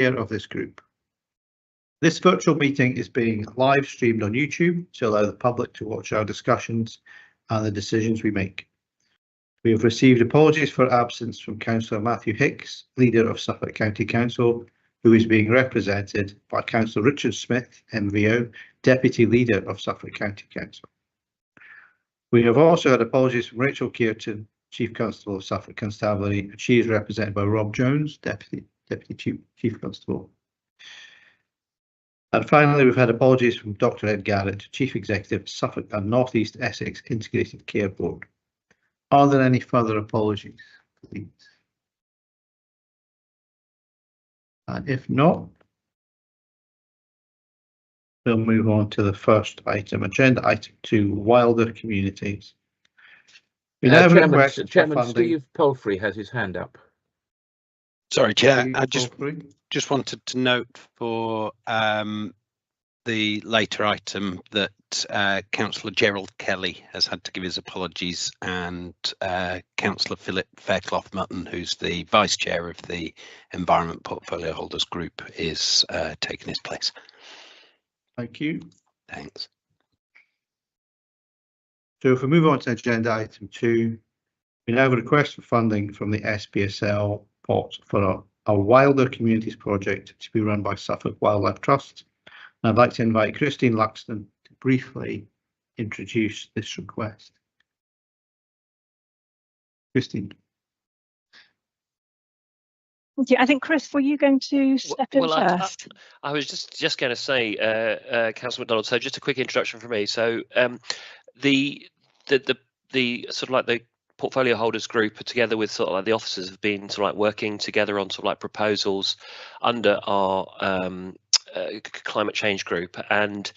chair of this group. This virtual meeting is being live streamed on YouTube to allow the public to watch our discussions and the decisions we make. We have received apologies for absence from Councillor Matthew Hicks, leader of Suffolk County Council, who is being represented by Councillor Richard Smith, MVO, Deputy Leader of Suffolk County Council. We have also had apologies from Rachel Kearton, Chief Constable of Suffolk Constabulary, and she is represented by Rob Jones, Deputy Chief Constable. And finally, we've had apologies from Dr. Ed Garrett, Chief Executive, Suffolk and North East Essex Integrated Care Board. Are there any further apologies, please? And if not, we'll move on to the first item, agenda item 2, wilder communities. We now have Chairman Steve Palfrey has his hand up. Sorry, Chair. I just wanted to note for the later item that Councillor Gerald Kelly has had to give his apologies, and Councillor Philip Faircloth-Mutton, who's the Vice Chair of the Environment Portfolio Holders Group, is taking his place. Thank you. Thanks. So if we move on to agenda item 2, we now have a request for funding from the SPSL pot for a wilder communities project to be run by Suffolk Wildlife Trust. And I'd like to invite Christine Luxton to briefly introduce this request. Christine. Yeah, I think, Chris, were you going to step in first? I was just going to say, Councillor MacDonald. So just a quick introduction from me. So the sort of like the portfolio holders group, together with sort of like the officers, have been sort of like working together on sort of like proposals under our climate change group, and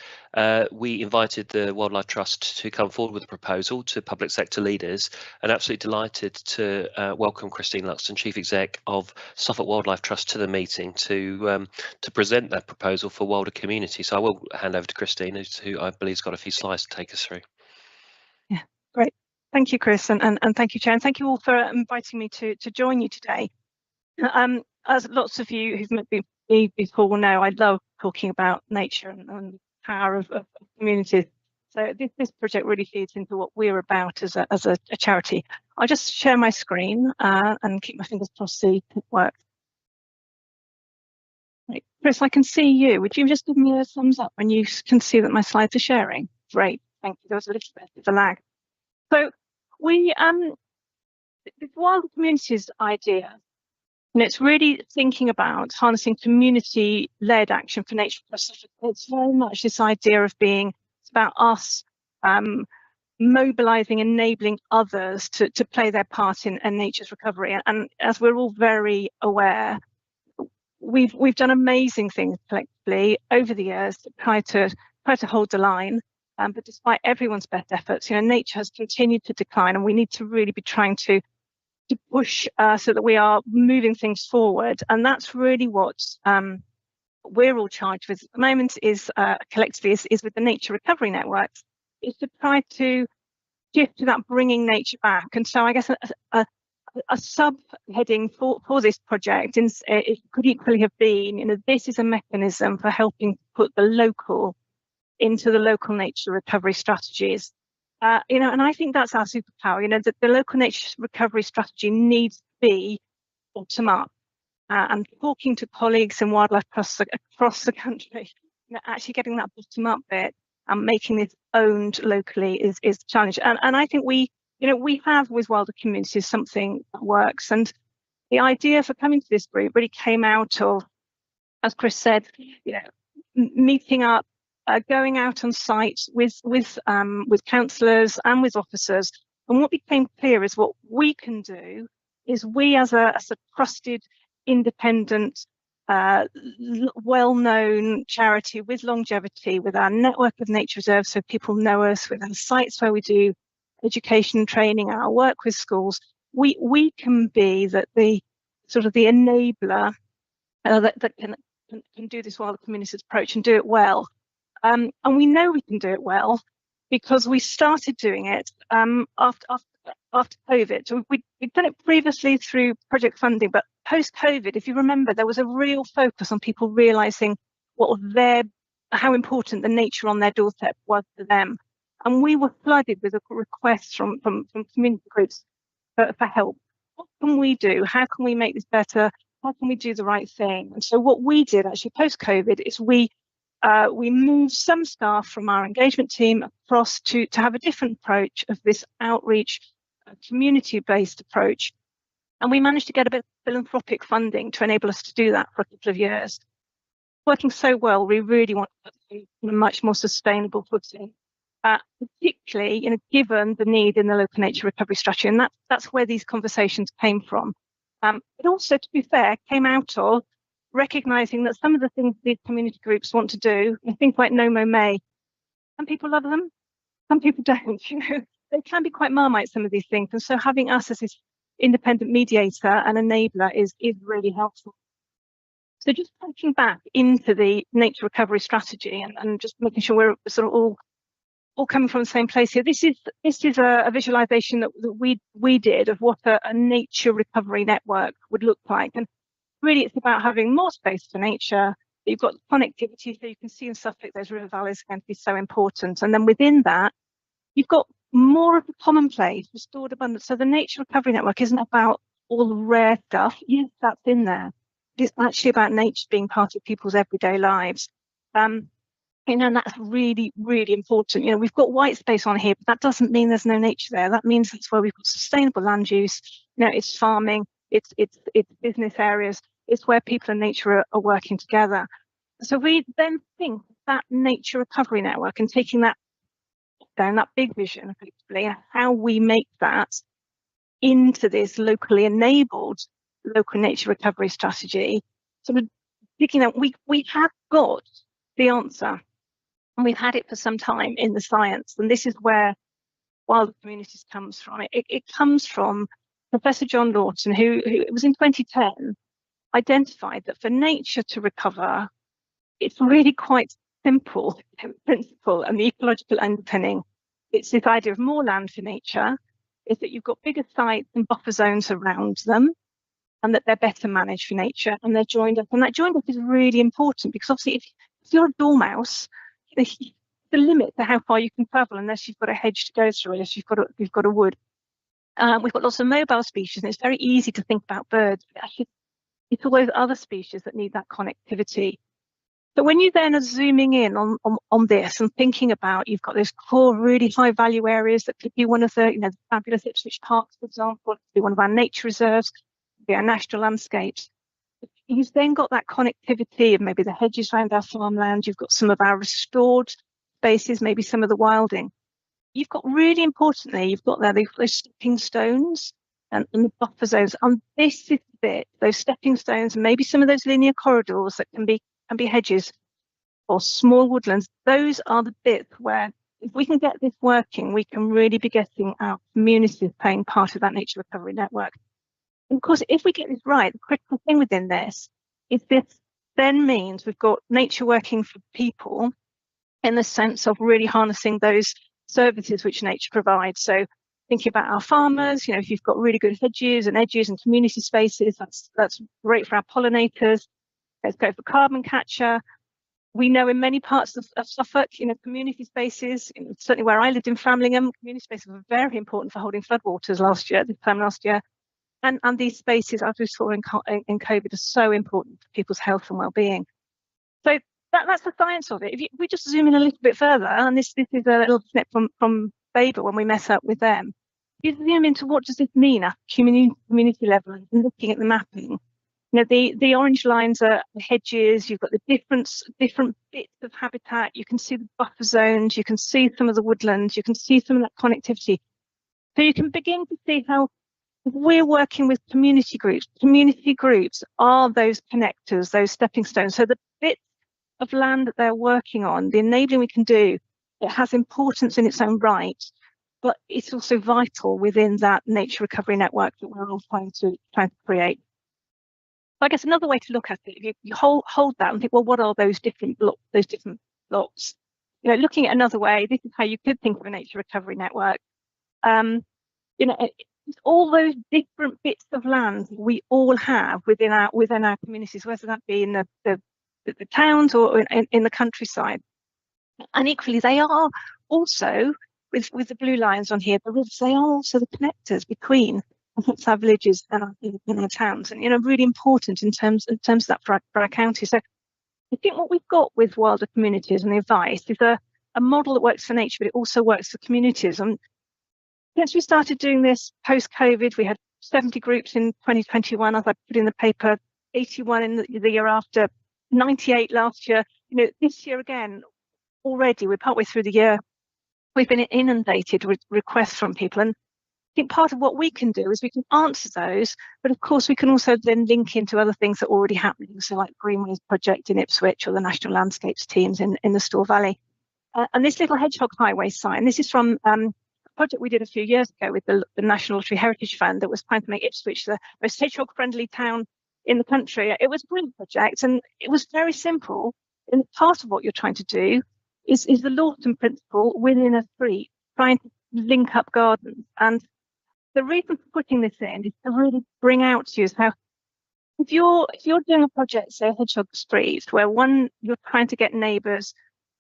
we invited the Wildlife Trust to come forward with a proposal to public sector leaders, and absolutely delighted to welcome Christine Luxton, Chief Exec of Suffolk Wildlife Trust, to the meeting to present that proposal for wilder community. So I will hand over to Christine, who I believe has got a few slides to take us through. Yeah, great. Thank you, Chris, and thank you, Chair, and thank you all for inviting me to join you today. As lots of you who've met me before will know, I love talking about nature and the power of communities. So this project really feeds into what we're about as a charity. I'll just share my screen and keep my fingers crossed to see it works. Right. Chris, I can see you. Would you just give me a thumbs up when you can see that my slides are sharing? Great, thank you. There was a little bit of a lag. So we the wild communities idea, and it's really thinking about harnessing community-led action for nature. It's very much this idea of it's about us mobilising, enabling others to play their part in nature's recovery. And as we're all very aware, we've done amazing things collectively over the years to try to hold the line. But despite everyone's best efforts, nature has continued to decline, and we need to really be trying to push so that we are moving things forward. And that's really what we're all charged with at the moment, is collectively is with the nature recovery networks, is to try to shift to that bringing nature back. And so I guess a subheading for this project, it could equally have been, this is a mechanism for helping put the local into the local nature recovery strategies. And I think that's our superpower. That the local nature recovery strategy needs to be bottom up. And talking to colleagues in wildlife trusts across the country, actually getting that bottom up bit and making this owned locally is a challenge. And I think we have with wilder communities something that works. And the idea for coming to this group really came out of, as Chris said, meeting up, going out on site with councillors and with officers. And what became clear is what we can do is, we as a trusted, independent, well-known charity with longevity, with our network of nature reserves, so people know us, with our sites where we do education and training, our work with schools, we can be the enabler that can do this wilder communities approach and do it well. And we know we can do it well because we started doing it after after COVID. So we'd done it previously through project funding, but post-COVID, if you remember, there was a real focus on people realising how important the nature on their doorstep was to them. And we were flooded with requests from community groups for help. What can we do? How can we make this better? How can we do the right thing? And so what we did actually post-COVID is we moved some staff from our engagement team across to have a different approach of this outreach, community-based approach. And we managed to get a bit of philanthropic funding to enable us to do that for a couple of years. Working so well, we really want to put it on a much more sustainable footing, particularly given the need in the local nature recovery strategy. And that's where these conversations came from. But also, to be fair, came out of recognising that some of the things these community groups want to do, things like No Mo May, some people love them, some people don't. They can be quite Marmite, some of these things. And so having us as this independent mediator and enabler is really helpful. So just touching back into the nature recovery strategy and just making sure we're sort of all coming from the same place here. This is a visualization that we did of what a nature recovery network would look like. And really it's about having more space for nature. You've got connectivity, so you can see in Suffolk those river valleys are going to be so important. And then within that, you've got more of the commonplace, restored abundance. So the nature recovery network isn't about all the rare stuff. Yes, that's in there. It's actually about nature being part of people's everyday lives. And that's really, really important. We've got white space on here, but that doesn't mean there's no nature there. That means that's where we've got sustainable land use. It's farming, it's business areas, it's where people and nature are working together. So we then think that nature recovery network and taking that down, that big vision, effectively, and how we make that into this locally enabled local nature recovery strategy. So we're thinking that we have got the answer, and we've had it for some time in the science. And this is where wild communities comes from. It comes from Professor John Lawton, who it was in 2010 identified that for nature to recover, it's really quite simple principle, and the ecological underpinning. It's this idea of more land for nature, is that you've got bigger sites and buffer zones around them, and that they're better managed for nature, and they're joined up. And that joined up is really important, because obviously if you're a dormouse, the limit to how far you can travel unless you've got a hedge to go through, unless you've got a wood. We've got lots of mobile species, and it's very easy to think about birds, but actually it's all those other species that need that connectivity. But when you then are zooming in on this and thinking about, you've got those core really high value areas that could be one of the fabulous Ipswich parks, for example, it could be one of our nature reserves, could be our national landscapes. You've then got that connectivity of maybe the hedges around our farmland. You've got some of our restored spaces, maybe some of the wilding. You've got, really importantly, you've got there those stepping stones and the buffer zones. And this is the bit, those stepping stones, and maybe some of those linear corridors that can be hedges or small woodlands. Those are the bits where, if we can get this working, we can really be getting our communities playing part of that nature recovery network. And of course, if we get this right, the critical thing within this is this then means we've got nature working for people in the sense of really harnessing those services which nature provides. So thinking about our farmers, if you've got really good hedges and edges and community spaces, that's great for our pollinators. Let's go for carbon capture. We know in many parts of Suffolk, community spaces, certainly where I lived in Framlingham, community spaces were very important for holding floodwaters last year. And these spaces, as we saw in COVID, are so important for people's health and well-being. So that's the science of it. If we just zoom in a little bit further, and this is a little snip from Baber when we met up with them, you zoom into what does this mean at community level and looking at the mapping. The orange lines are the hedges. You've got the different bits of habitat. You can see the buffer zones. You can see some of the woodlands. You can see some of that connectivity. So you can begin to see how we're working with community groups. Community groups are those connectors, those stepping stones. So the bits of land that they're working on, the enabling we can do, it has importance in its own right, but it's also vital within that nature recovery network that we're all trying to create. I guess another way to look at it, if you hold that and think, well, what are those different blocks? Looking at another way, this is how you could think of a nature recovery network. all those different bits of land we all have within our communities, whether that be in the towns or in the countryside. And equally, they are also, with the blue lines on here, the rivers, they are also the connectors between our villages and our towns, and really important in terms of that for our county. So I think what we've got with wilder communities and the advice is a model that works for nature, but it also works for communities. And since we started doing this post-COVID, we had 70 groups in 2021, as I put in the paper, 81 in the year after, 98 last year. This year again, already we're partway through the year, we've been inundated with requests from people. And I think part of what we can do is we can answer those, but of course we can also then link into other things that are already happening. So like Greenways Project in Ipswich, or the National Landscapes teams in the Store Valley. And this little hedgehog highway sign, this is from a project we did a few years ago with the National Lottery Heritage Fund that was trying to make Ipswich the most hedgehog-friendly town in the country. It was a brilliant project, and it was very simple. And part of what you're trying to do is the Lawton principle within a street, trying to link up gardens. And the reason for putting this in is to really bring out to you is how, if you're doing a project, say a hedgehog street, where you're trying to get neighbours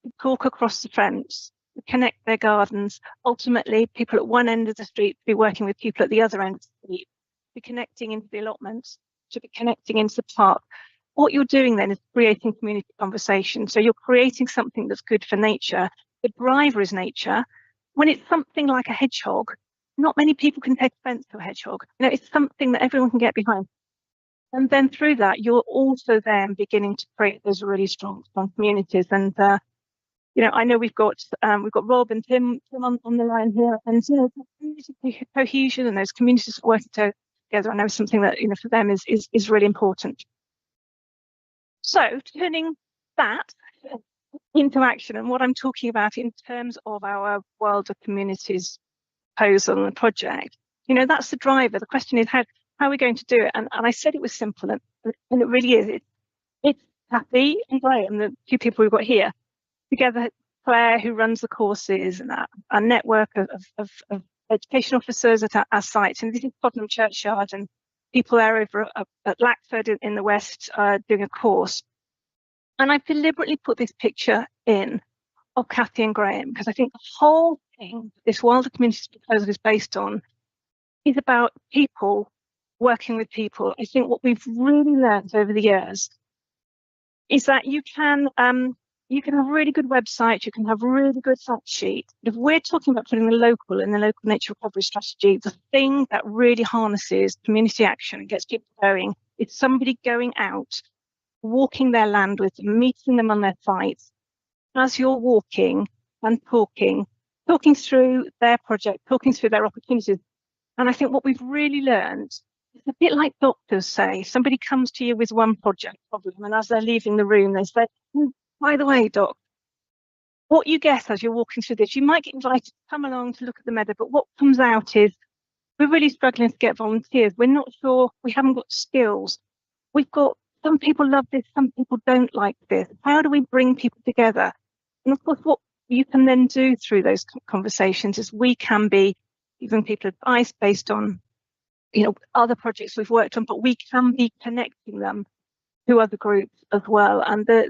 to talk across the fence, to connect their gardens, ultimately people at one end of the street to be working with people at the other end of the street, to be connecting into the allotments, to be connecting into the park. What you're doing then is creating community conversation. So you're creating something that's good for nature. The driver is nature. When it's something like a hedgehog, not many people can take offence to a hedgehog. It's something that everyone can get behind. And then through that, you're also then beginning to create those really strong communities. And I know we've got Rob and Tim on the line here, and community cohesion and those communities working together, I know something that for them is really important. So turning that into action, and what I'm talking about in terms of our wilder communities proposal and the project, that's the driver. The question is how are we going to do it? And I said it was simple, and it really is. It's Kathy and Graham, the two people we've got here, together, Claire, who runs the courses, and our network of education officers at our sites. And this is Tottenham Churchyard, and people there over at Lackford in the west doing a course. And I've deliberately put this picture in of Kathy and Graham, because I think the whole thing this wilder communities proposal is based on is about people working with people. I think what we've really learned over the years is that you can have a really good website, you can have a really good fact sheet. But if we're talking about putting the local in the local nature recovery strategy, the thing that really harnesses community action and gets people going is somebody going out, walking their land with them, meeting them on their sites, as you're walking and talking through their project, talking through their opportunities. And I think what we've really learned is a bit like doctors say. Somebody comes to you with one project problem, and as they're leaving the room, they say, by the way, doc, what you get as you're walking through this, you might get invited to come along to look at the meadow, but what comes out is we're really struggling to get volunteers. We're not sure, we haven't got skills. We've got, some people love this, some people don't like this. How do we bring people together? And of course, what you can then do through those conversations is we can be giving people advice based on, other projects we've worked on, but we can be connecting them to other groups as well. And the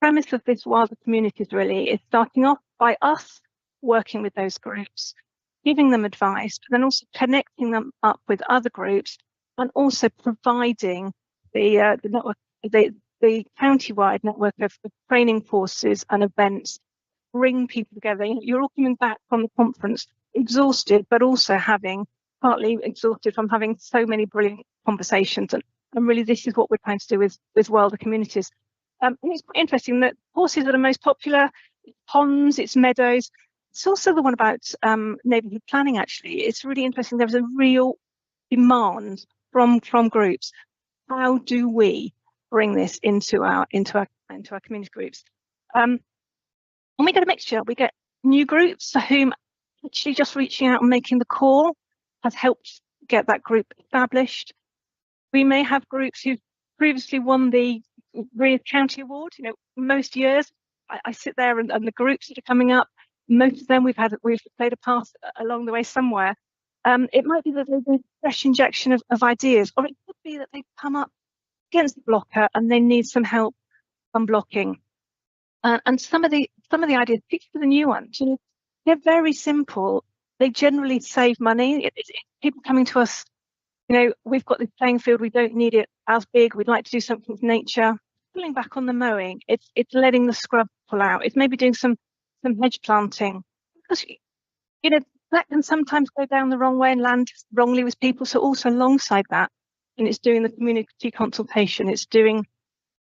premise of this wilder communities really is starting off by us working with those groups, giving them advice, but then also connecting them up with other groups, and also providing the network, the county-wide network of training courses and events, bring people together. You're all coming back from the conference exhausted, but also partly exhausted from having so many brilliant conversations. And really, this is what we're trying to do with wilder communities. And it's quite interesting that courses that are most popular, it's ponds, it's meadows. It's also the one about neighbourhood planning, actually. It's really interesting. There's a real demand from groups. How do we bring this into our community groups? And we get a mixture. We get new groups for whom actually just reaching out and making the call has helped get that group established. We may have groups who've previously won the Breathe County Award. Most years I sit there and the groups that are coming up, most of them we've played a part along the way somewhere. It might be that there's a fresh injection of ideas, or it could be that they've come up against the blocker and they need some help unblocking. And some of the ideas, particularly the new ones, they're very simple. They generally save money. It's people coming to us, we've got this playing field, we don't need it as big, we'd like to do something with nature. Pulling back on the mowing, it's letting the scrub pull out. It's maybe doing some hedge planting, because that can sometimes go down the wrong way and land wrongly with people. So also alongside that, and it's doing the community consultation, it's doing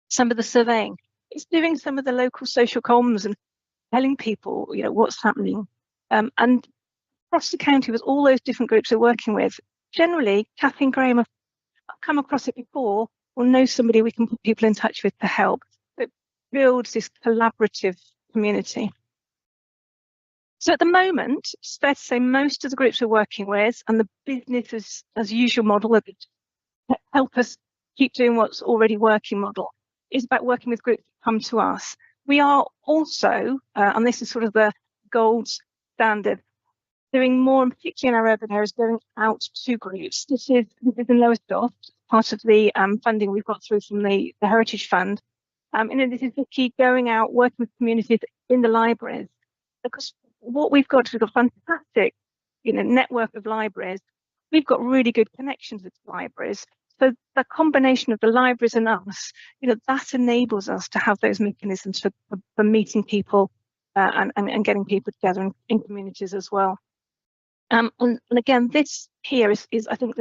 some of the surveying, it's doing some of the local social comms and telling people, what's happening. And across the county with all those different groups we're working with, generally, Kathy and Graham have come across it before, or know somebody we can put people in touch with to help. It builds this collaborative community. So at the moment, it's fair to say most of the groups we're working with and the business as usual model that help us keep doing what's already working model is about working with groups that come to us. We are also, and this is sort of the gold standard, doing more, and particularly in our urban areas, going out to groups. This is in Lowestoft, part of the funding we've got through from the Heritage Fund. And this is the key, going out, working with communities in the libraries. Because what we've got a fantastic, network of libraries. We've got really good connections with libraries. So the combination of the libraries and us, that enables us to have those mechanisms for meeting people and getting people together in communities as well. And again, this here is I think,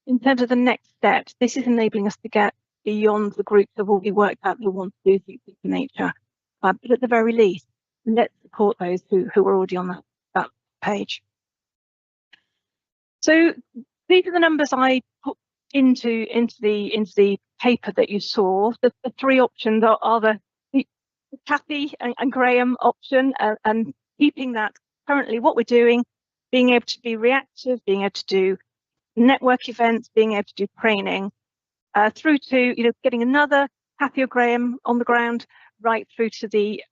in terms of the next step, this is enabling us to get beyond the groups that have already worked out they want to do things for nature. But at the very least, let's support those who are already on that page. So these are the numbers I put into the paper that you saw. The three options are the Kathy and Graham option, and keeping that currently what we're doing, being able to be reactive, being able to do network events, being able to do training, through to getting another Kathy or Graham on the ground, right through to the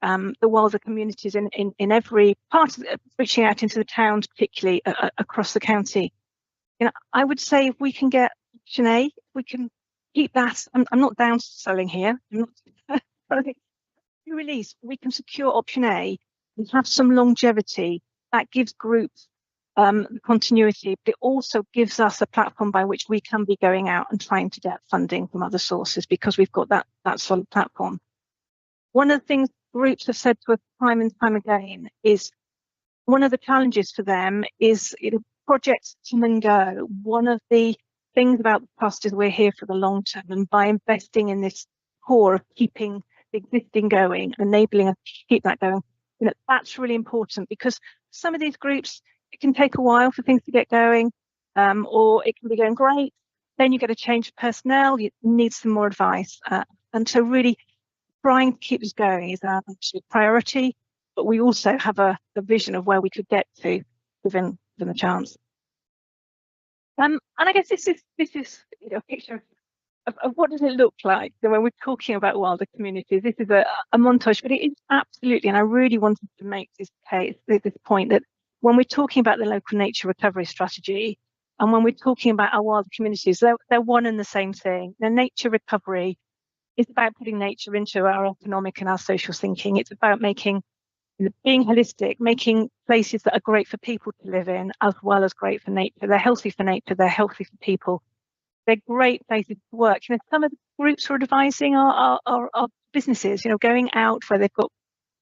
wilder communities in every part of reaching out into the towns, particularly across the county. I would say if we can get option A, we can keep that. I'm not downselling here. I think release, we can secure option A and have some longevity. That gives groups continuity, but it also gives us a platform by which we can be going out and trying to get funding from other sources, because we've got that solid platform. One of the things groups have said to us time and time again is one of the challenges for them is projects come and go. One of the things about the trust is we're here for the long term, and by investing in this core of keeping the existing going, enabling us to keep that going, that's really important, because some of these groups, it can take a while for things to get going, or it can be going great. Then you get a change of personnel, you need some more advice. And so really trying to keep this going is our priority, but we also have a vision of where we could get to given the chance. And I guess this is a picture of what does it look like when we're talking about wilder communities. This is a montage, but it is absolutely, and I really wanted to make this point, that when we're talking about the local nature recovery strategy, and when we're talking about our wilder communities, they're one and the same thing. The nature recovery is about putting nature into our economic and our social thinking. It's about being holistic, making places that are great for people to live in, as well as great for nature. They're healthy for nature, they're healthy for people. They're great places to work. Some of the groups who are advising are businesses, going out where they've got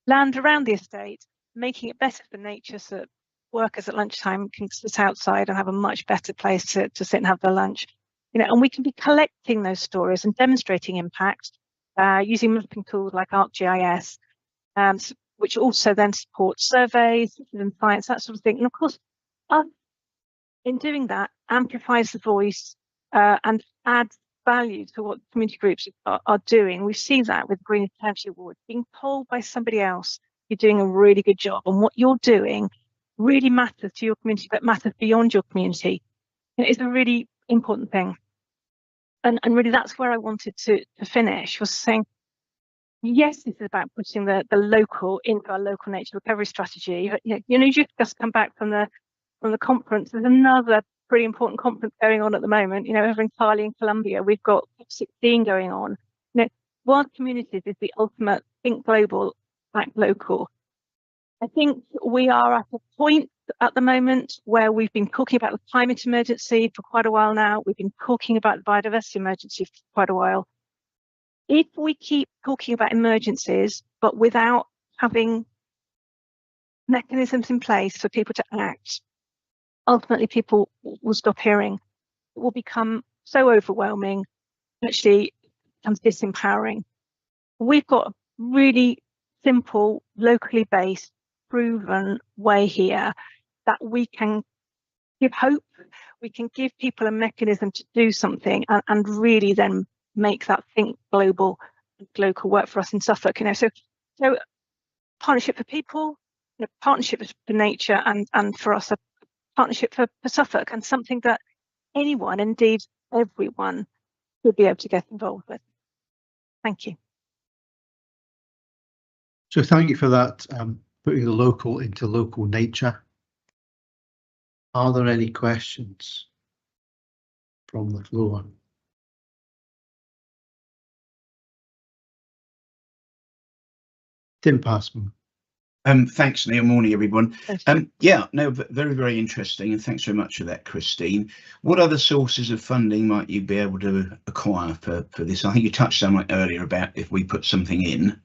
land around the estate, making it better for nature so that workers at lunchtime can sit outside and have a much better place to sit and have their lunch. And we can be collecting those stories and demonstrating impact using mapping tools like ArcGIS, which also then supports surveys, citizen science, that sort of thing. And of course, in doing that, amplifies the voice and adds value to what community groups are doing. We've seen that with Green Township Award, being told by somebody else you're doing a really good job, and what you're doing really matters to your community, but matters beyond your community. It's a really important thing. And really that's where I wanted to finish, was saying, yes, this is about putting the local into our local nature recovery strategy. You just come back from the from the conference, there's another pretty important conference going on at the moment. You know, over in Cali in Colombia, we've got 16 going on. You know, Wild Communities is the ultimate think global, act local. I think we are at a point at the moment where we've been talking about the climate emergency for quite a while now. We've been talking about the biodiversity emergency for quite a while. If we keep talking about emergencies, but without having mechanisms in place for people to act, ultimately people will stop hearing. It will become so overwhelming, actually becomes disempowering. We've got a really simple, locally based, proven way here that we can give hope, we can give people a mechanism to do something and really then make that think global and local work for us in Suffolk. You know, so partnership for people, you know, partnership for nature, and for us a partnership for Suffolk, and something that anyone, indeed everyone, should be able to get involved with. Thank you. So thank you for that, putting the local into local nature. Are there any questions from the floor? Tim Passman. Thanks, Neil. Morning, everyone. Yeah, no, very, very interesting, and thanks very much for that, Christine. What other sources of funding might you be able to acquire for this? I think you touched somewhat earlier about if we put something in.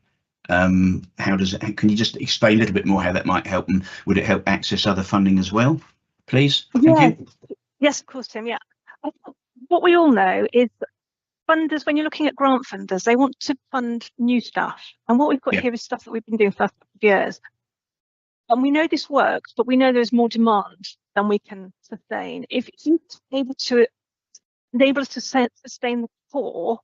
How does it? Can you just explain a little bit more how that might help, and would it help access other funding as well, please? Thank you. Yes, of course, Tim. Yeah, what we all know is funders, when you're looking at grant funders, they want to fund new stuff, and what we've got here is stuff that we've been doing for a couple of years. And we know this works, but we know there's more demand than we can sustain. If you're able to enable us to sustain the core,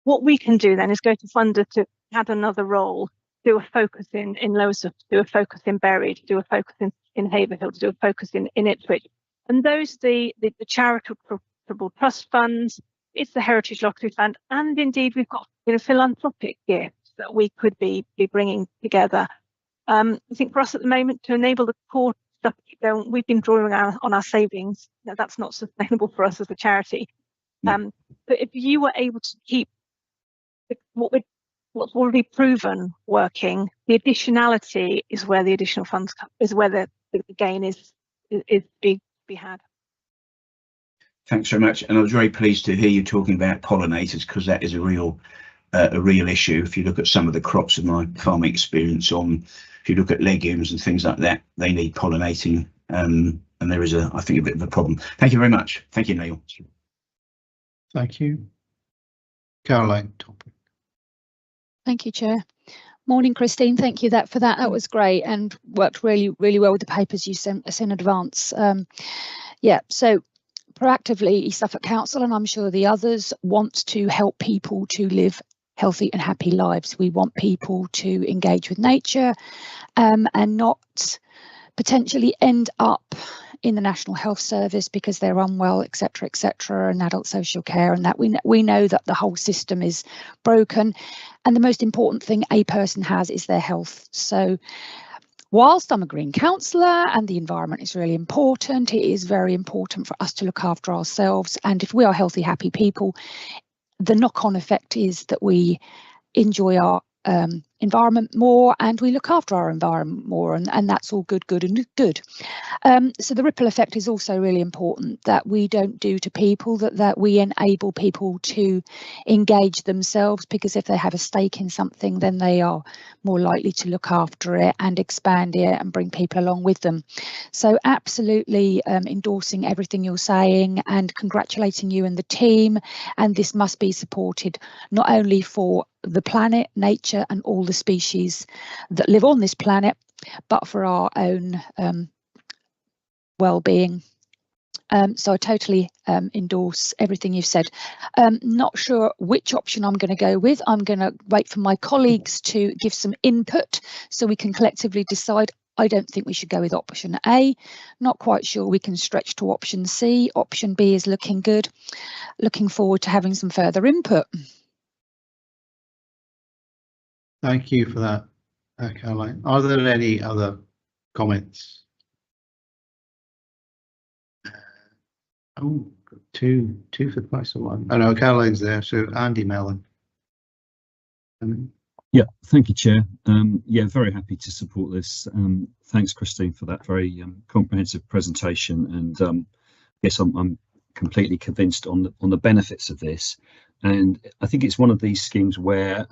what we can do then is go to funder to add another role, do a focus in Lowestoft, do a focus in Bury, do a focus in Haverhill, do a focus in Ipswich. And those the charitable trust funds, it's the Heritage Lottery Fund, and indeed we've got, you know, philanthropic gifts that we could be bringing together. I think for us at the moment, to enable the core stuff to keep going, we've been drawing on our savings. Now, that's not sustainable for us as a charity. But if you were able to keep what's already proven working, the additionality is where the additional funds come, is where the gain is be had. Thanks very much, and I was very pleased to hear you talking about pollinators, because that is a real issue. If you look at some of the crops of my farming experience if you look at legumes and things like that, they need pollinating, and there is I think a bit of a problem. Thank you very much. Thank you, Neil. Thank you. Caroline Topic. Thank you, Chair. Morning, Christine. Thank you for that. That was great and worked really, really well with the papers you sent us in advance. Yeah, so proactively, East Suffolk Council, and I'm sure the others, want to help people to live healthy and happy lives. We want people to engage with nature and not potentially end up in the National Health Service because they're unwell, etc., and adult social care, and that we know that the whole system is broken, and the most important thing a person has is their health. So whilst I'm a green councillor and the environment is really important, it is very important for us to look after ourselves, and if we are healthy, happy people, the knock-on effect is that we enjoy our environment more and we look after our environment more, and that's all good. So the ripple effect is also really important, that we don't do to people, that we enable people to engage themselves, because if they have a stake in something, then they are more likely to look after it and expand it and bring people along with them. So absolutely endorsing everything you're saying and congratulating you and the team, and this must be supported not only for the planet, nature and all the species that live on this planet, but for our own well-being. So I totally endorse everything you've said. Not sure which option I'm going to go with. I'm going to wait for my colleagues to give some input so we can collectively decide. I don't think we should go with option A. Not quite sure we can stretch to option C. Option B is looking good. Looking forward to having some further input. Thank you for that, Caroline. Are there any other comments? Oh, two for the price of one. I know Caroline's there, so Andy Mellon. Yeah, thank you, Chair. Yeah, very happy to support this. Thanks, Christine, for that very comprehensive presentation. And yes, I'm completely convinced on the benefits of this. And I think it's one of these schemes where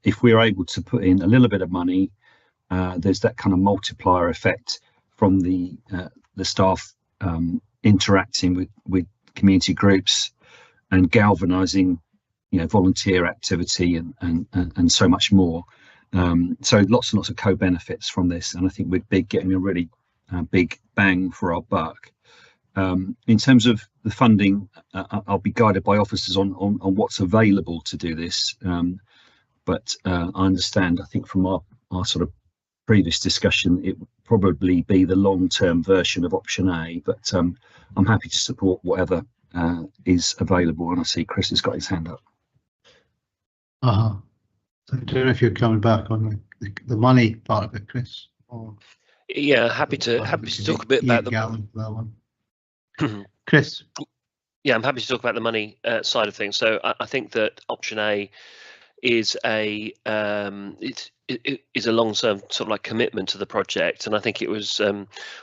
if we're able to put in a little bit of money, there's that kind of multiplier effect from the staff interacting with community groups and galvanizing, volunteer activity and so much more. So lots and lots of co-benefits from this, and I think we'd be getting a really big bang for our buck. In terms of the funding, I'll be guided by officers on what's available to do this. But I understand, I think from our sort of previous discussion, it would probably be the long-term version of option A, but I'm happy to support whatever is available. And I see Chris has got his hand up. I don't know if you're coming back on the money part of it, Chris. Or yeah, happy to talk a bit about that one. Chris. Yeah, I'm happy to talk about the money side of things. So I think that option A is a is a long-term sort of like commitment to the project, and I think it was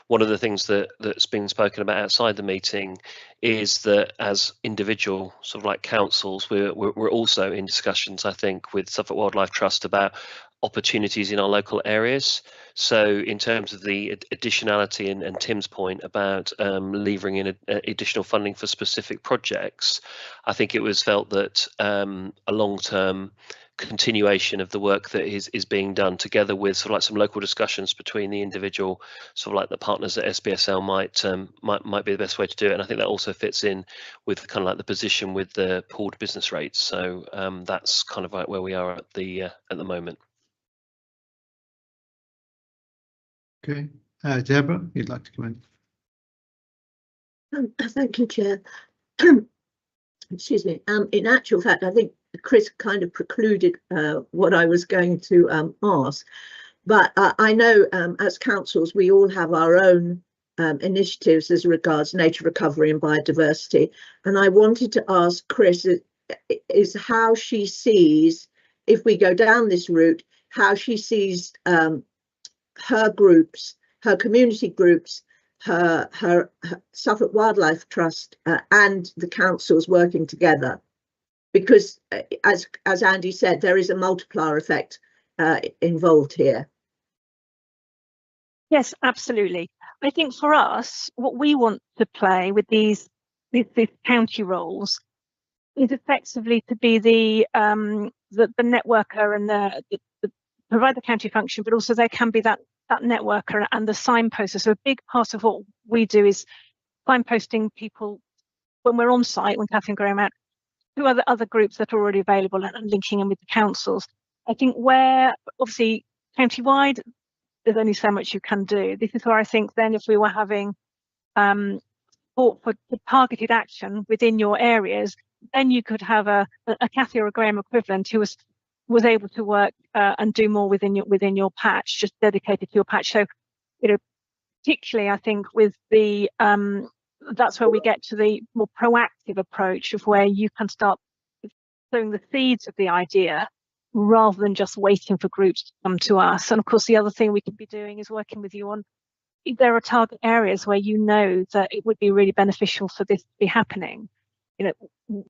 one of the things that's been spoken about outside the meeting is that as individual sort of like councils, we're also in discussions, I think, with Suffolk Wildlife Trust about opportunities in our local areas. So in terms of the additionality and Tim's point about levering in additional funding for specific projects, I think it was felt that a long-term continuation of the work that is being done together with sort of like some local discussions between the individual sort of like the partners at SBSL might be the best way to do it. And I think that also fits in with kind of like the position with the pooled business rates. So that's kind of like where we are at the moment. Okay, Deborah, you'd like to come in? Thank you, Chair. Excuse me. In actual fact, I think Chris kind of precluded what I was going to ask, but I know as councils we all have our own initiatives as regards nature recovery and biodiversity, and I wanted to ask Chris is how she sees, if we go down this route, how she sees her groups, her community groups, her Suffolk Wildlife Trust and the councils working together, because as Andy said, there is a multiplier effect involved here. Yes, absolutely. I think for us, what we want to play with these county roles is effectively to be the networker and the provide the county function, but also there can be that networker and the signposter. So a big part of what we do is signposting people when we're on site, when Catherine Graham out, to other groups that are already available and linking in with the councils. I think where obviously county-wide, there's only so much you can do. This is where I think then if we were having support for targeted action within your areas, then you could have a Cathy or a Graham equivalent who was able to work and do more within your patch, just dedicated to your patch. So, particularly I think with the that's where we get to the more proactive approach of where you can start sowing the seeds of the idea rather than just waiting for groups to come to us. And of course, the other thing we could be doing is working with you on if there are target areas where you know that it would be really beneficial for this to be happening.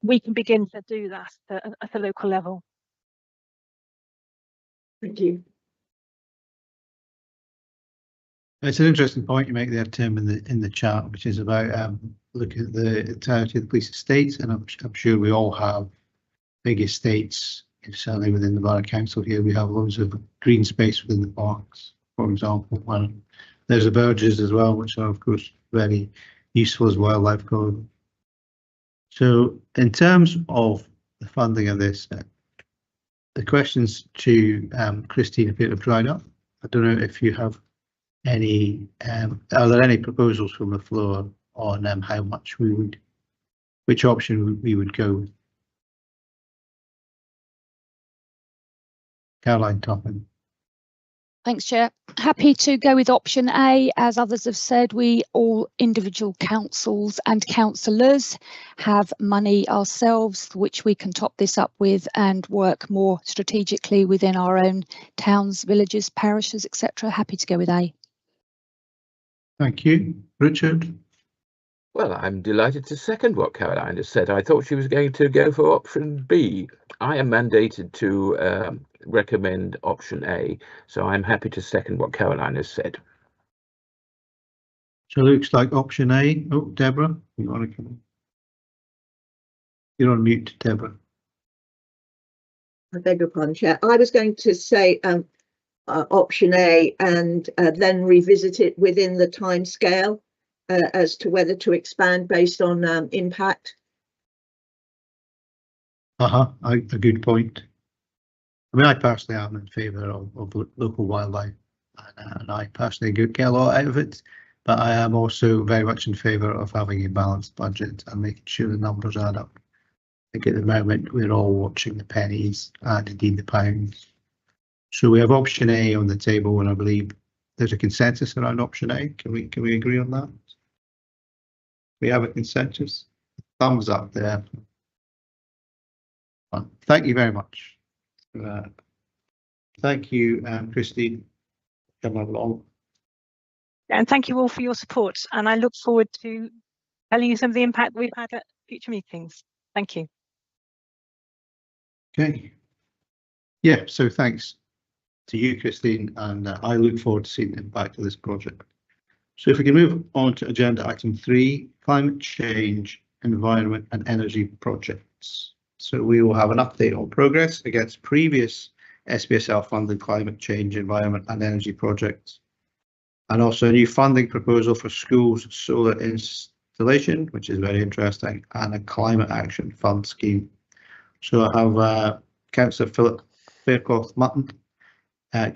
We can begin to do that at a local level. Thank you. It's an interesting point you make there, Tim, in the chat, which is about looking at the entirety of the police estates, and I'm sure we all have big estates. Certainly within the Borough Council here, we have loads of green space within the parks, for example. And there's the verges as well, which are of course very useful as wildlife corridor. So in terms of the funding of this, the questions to Christine appear to have dried up. I don't know if you have any, are there any proposals from the floor on how much which option we would go with? Caroline Toppin. Thanks, Chair. Happy to go with option A. As others have said, we all individual councils and councillors have money ourselves, which we can top this up with and work more strategically within our own towns, villages, parishes, etc. Happy to go with A. Thank you. Richard? Well, I'm delighted to second what Caroline has said. I thought she was going to go for option B. I am mandated to recommend option A, so I'm happy to second what Caroline has said. So it looks like option A. Oh, Deborah, you want to come in? You're on mute, Deborah. I beg your pardon, Chair. I was going to say option A and then revisit it within the time scale as to whether to expand based on impact. A good point. I mean, I personally am in favour of local wildlife, and I personally get a lot out of it, but I am also very much in favour of having a balanced budget and making sure the numbers add up. I think at the moment we're all watching the pennies and indeed the pounds. So we have option A on the table, and I believe there's a consensus around option A. Can we agree on that? We have a consensus. Thumbs up there. Thank you very much. Thank you, Christine. Coming along. And thank you all for your support. And I look forward to telling you some of the impact that we've had at future meetings. Thank you. Okay. Yeah, so thanks to you, Christine, and I look forward to seeing the impact of this project. So if we can move on to agenda item 3, climate change, environment and energy projects. So we will have an update on progress against previous SPSL funded climate change, environment and energy projects, and also a new funding proposal for schools solar installation, which is very interesting, and a climate action fund scheme. So I have Councillor Philip Fairclough-Mutton,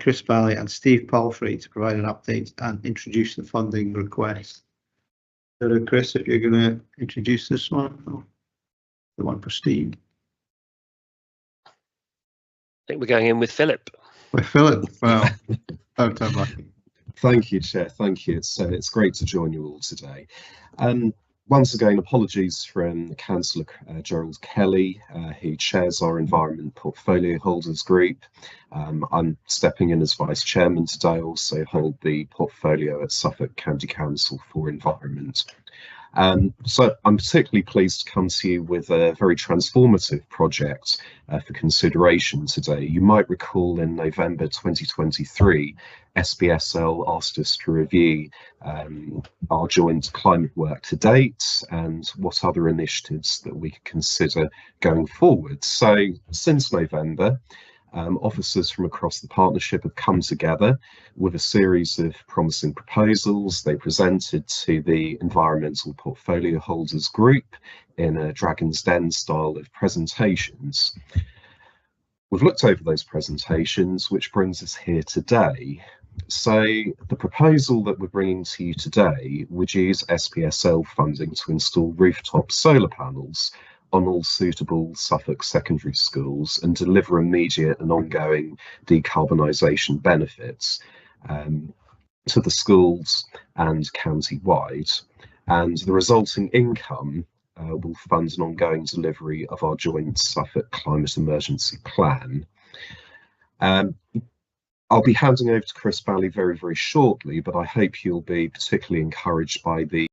Chris Bally and Steve Palfrey to provide an update and introduce the funding request. So Chris, if you're going to introduce this one, or the one for Steve. I think we're going in with Philip. With Philip, well, don't have lucky. Thank you, Chair. Thank you. It's great to join you all today. Once again, apologies from Councillor Gerald Kelly, who chairs our Environment Portfolio Holders Group. I'm stepping in as Vice Chairman today. I also hold the portfolio at Suffolk County Council for Environment. So I'm particularly pleased to come to you with a very transformative project for consideration today. You might recall in November 2023, SPSL asked us to review our joint climate work to date and what other initiatives that we could consider going forward. So since November, officers from across the partnership have come together with a series of promising proposals. They presented to the Environmental Portfolio Holders Group in a Dragon's Den style of presentations. We've looked over those presentations, which brings us here today. So the proposal that we're bringing to you today would use SPSL funding to install rooftop solar panels on all suitable Suffolk secondary schools and deliver immediate and ongoing decarbonisation benefits to the schools and county-wide. And the resulting income will fund an ongoing delivery of our joint Suffolk Climate Emergency Plan. I'll be handing over to Chris Bally very, very shortly, but I hope you'll be particularly encouraged by the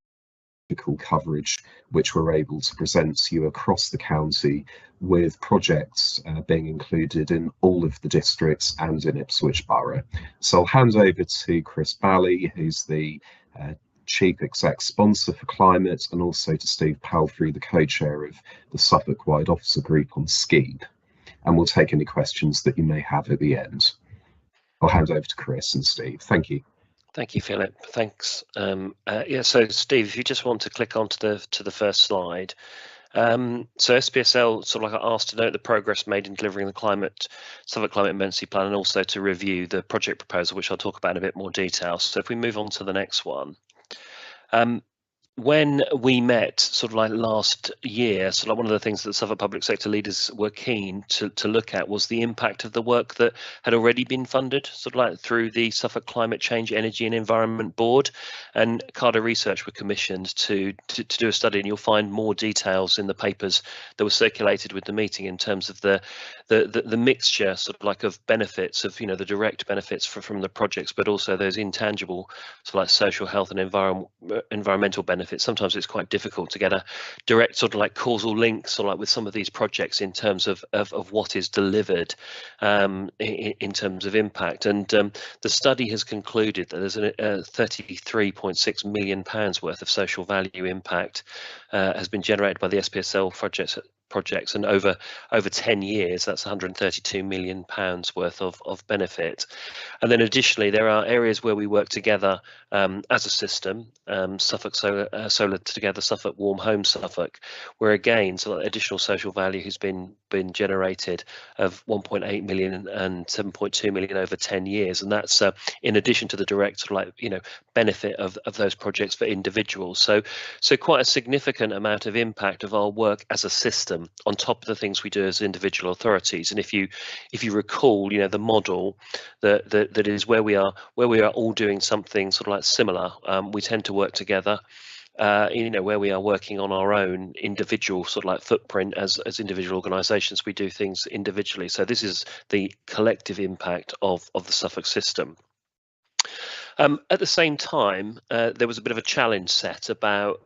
coverage which we're able to present to you across the county, with projects being included in all of the districts and in Ipswich Borough. So I'll hand over to Chris Bally, who's the Chief Exec Sponsor for Climate, and also to Steve Palfrey, the co-chair of the Suffolk-wide Officer Group on SCEEP. And we'll take any questions that you may have at the end. I'll hand over to Chris and Steve. Thank you. Thank you, Philip. Thanks. Yeah, so Steve, if you just want to click onto the first slide. So SPSL sort of like asked to note the progress made in delivering the Suffolk Climate Emergency Plan, and also to review the project proposal, which I'll talk about in a bit more detail. So if we move on to the next one. when we met sort of like last year, so like one of the things that Suffolk public sector leaders were keen to look at was the impact of the work that had already been funded, sort of like through the Suffolk Climate Change, Energy and Environment Board, and Cardo Research were commissioned to do a study, and you'll find more details in the papers that were circulated with the meeting in terms of the mixture sort of like of benefits of, you know, the direct benefits from the projects, but also those intangible sort of like social health and environmental benefits. Sometimes it's quite difficult to get a direct sort of like causal link sort of like with some of these projects in terms of what is delivered in terms of impact. And the study has concluded that there's a £33.6 million worth of social value impact has been generated by the SPSL projects, and over 10 years that's 132 million pounds worth of benefit. And then additionally there are areas where we work together as a system, Suffolk Solar Together, Suffolk Warm Home Suffolk, where again so additional social value has been generated of 1.8 million and 7.2 million over 10 years, and that's in addition to the direct sort of like, you know, benefit of those projects for individuals. So quite a significant amount of impact of our work as a system on top of the things we do as individual authorities. And if you recall, you know, the model that is where we are all doing something sort of like similar, we tend to work together. You know, where we are working on our own individual sort of like footprint as individual organisations, we do things individually. So this is the collective impact of the Suffolk system. At the same time, there was a bit of a challenge set about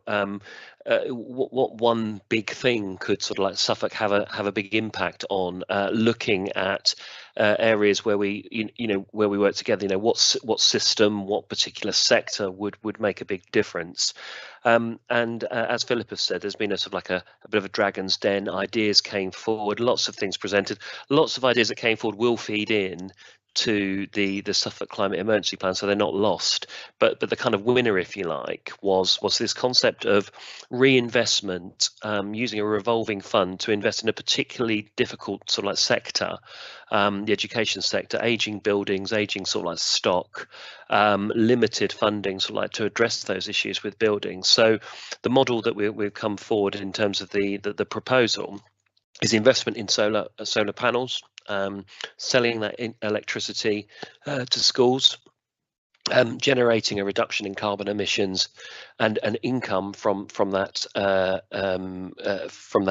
what one big thing could sort of like Suffolk have a big impact on, looking at areas where we where we work together. You know, what system, what particular sector would make a big difference. And as Philip has said, there's been a sort of like a bit of a dragon's den. Ideas came forward, lots of things presented, lots of ideas that came forward will feed in to the Suffolk Climate Emergency Plan, so they're not lost. But the kind of winner, if you like, was this concept of reinvestment, using a revolving fund to invest in a particularly difficult sort of like sector, the education sector, aging buildings, aging sort of like stock, limited funding sort of like to address those issues with buildings. So the model that we've come forward in terms of the proposal is investment in solar panels, selling that electricity to schools, generating a reduction in carbon emissions and an income from that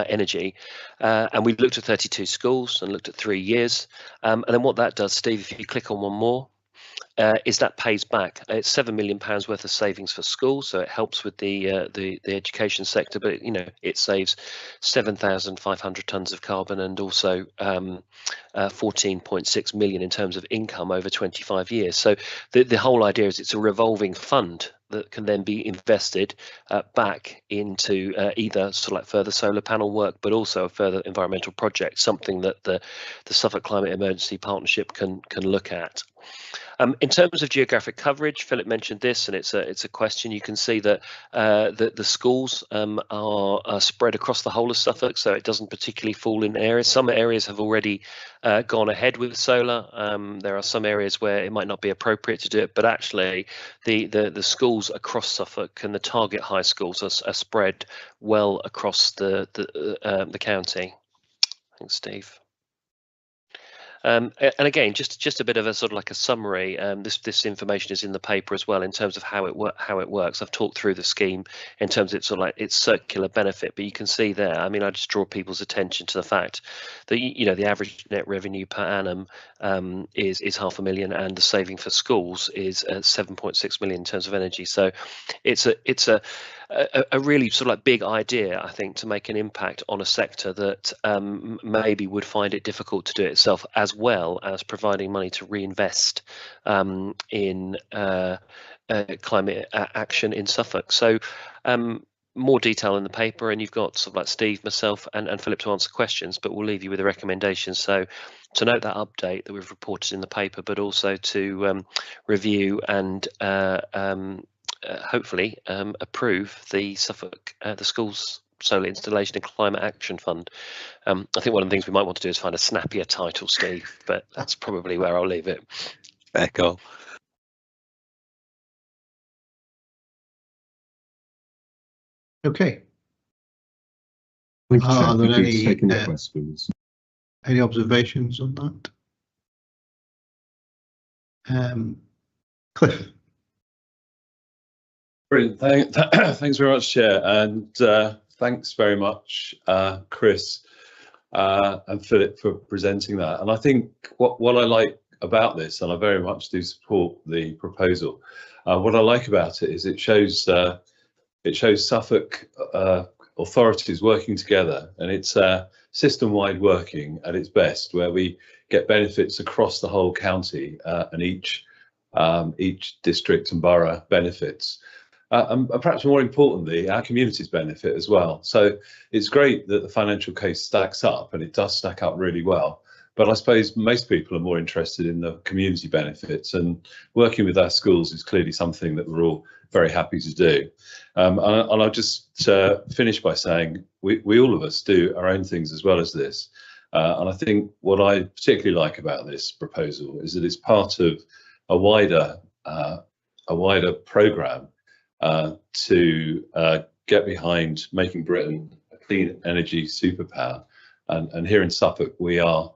energy. And we looked at 32 schools and looked at 3 years. And then what that does, Steve, if you click on one more, is that pays back. It's £7 million worth of savings for schools, so it helps with the education sector. But you know, it saves 7,500 tonnes of carbon and also 14.6 million in terms of income over 25 years. So the whole idea is it's a revolving fund that can then be invested back into either sort of like further solar panel work, but also a further environmental project, something that the Suffolk Climate Emergency Partnership can look at. In terms of geographic coverage, Philip mentioned this, and it's a question. You can see that the schools are spread across the whole of Suffolk, so it doesn't particularly fall in areas. Some areas have already gone ahead with solar. There are some areas where it might not be appropriate to do it, but actually the schools across Suffolk and the target high schools are spread well across the county. Thanks, Steve. And again, just a bit of a sort of like a summary. This information is in the paper as well in terms of how it works. I've talked through the scheme in terms of its sort of like its circular benefit, but you can see there. I mean, I just draw people's attention to the fact that the average net revenue per annum is £500,000, and the saving for schools is 7.6 million in terms of energy. So it's a really sort of like big idea, I think, to make an impact on a sector that maybe would find it difficult to do it itself, as well as providing money to reinvest in climate action in Suffolk. So more detail in the paper, and you've got sort of like Steve, myself and Philip to answer questions, but we'll leave you with the recommendations. So to note that update that we've reported in the paper, but also to review and hopefully approve the Suffolk the schools solar installation and climate action fund. I think one of the things we might want to do is find a snappier title, Steve, but that's probably where I'll leave it. Fair call. Okay. Thank you, Chair. Are there Happy to take any any questions? any observations on that? Cliff. Brilliant. Thanks very much, Chair, and thanks very much, Chris and Philip, for presenting that. And I think what I like about this, and I very much do support the proposal, what I like about it is it shows Suffolk authorities working together, and it's system-wide working at its best, where we get benefits across the whole county, and each district and borough benefits. And perhaps more importantly, our communities benefit as well. So it's great that the financial case stacks up, and it does stack up really well. But I suppose most people are more interested in the community benefits, and working with our schools is clearly something that we're all very happy to do. And I'll just finish by saying we all of us do our own things as well as this. And I think what I particularly like about this proposal is that it's part of a wider programme to get behind making Britain a clean energy superpower. And here in Suffolk, we are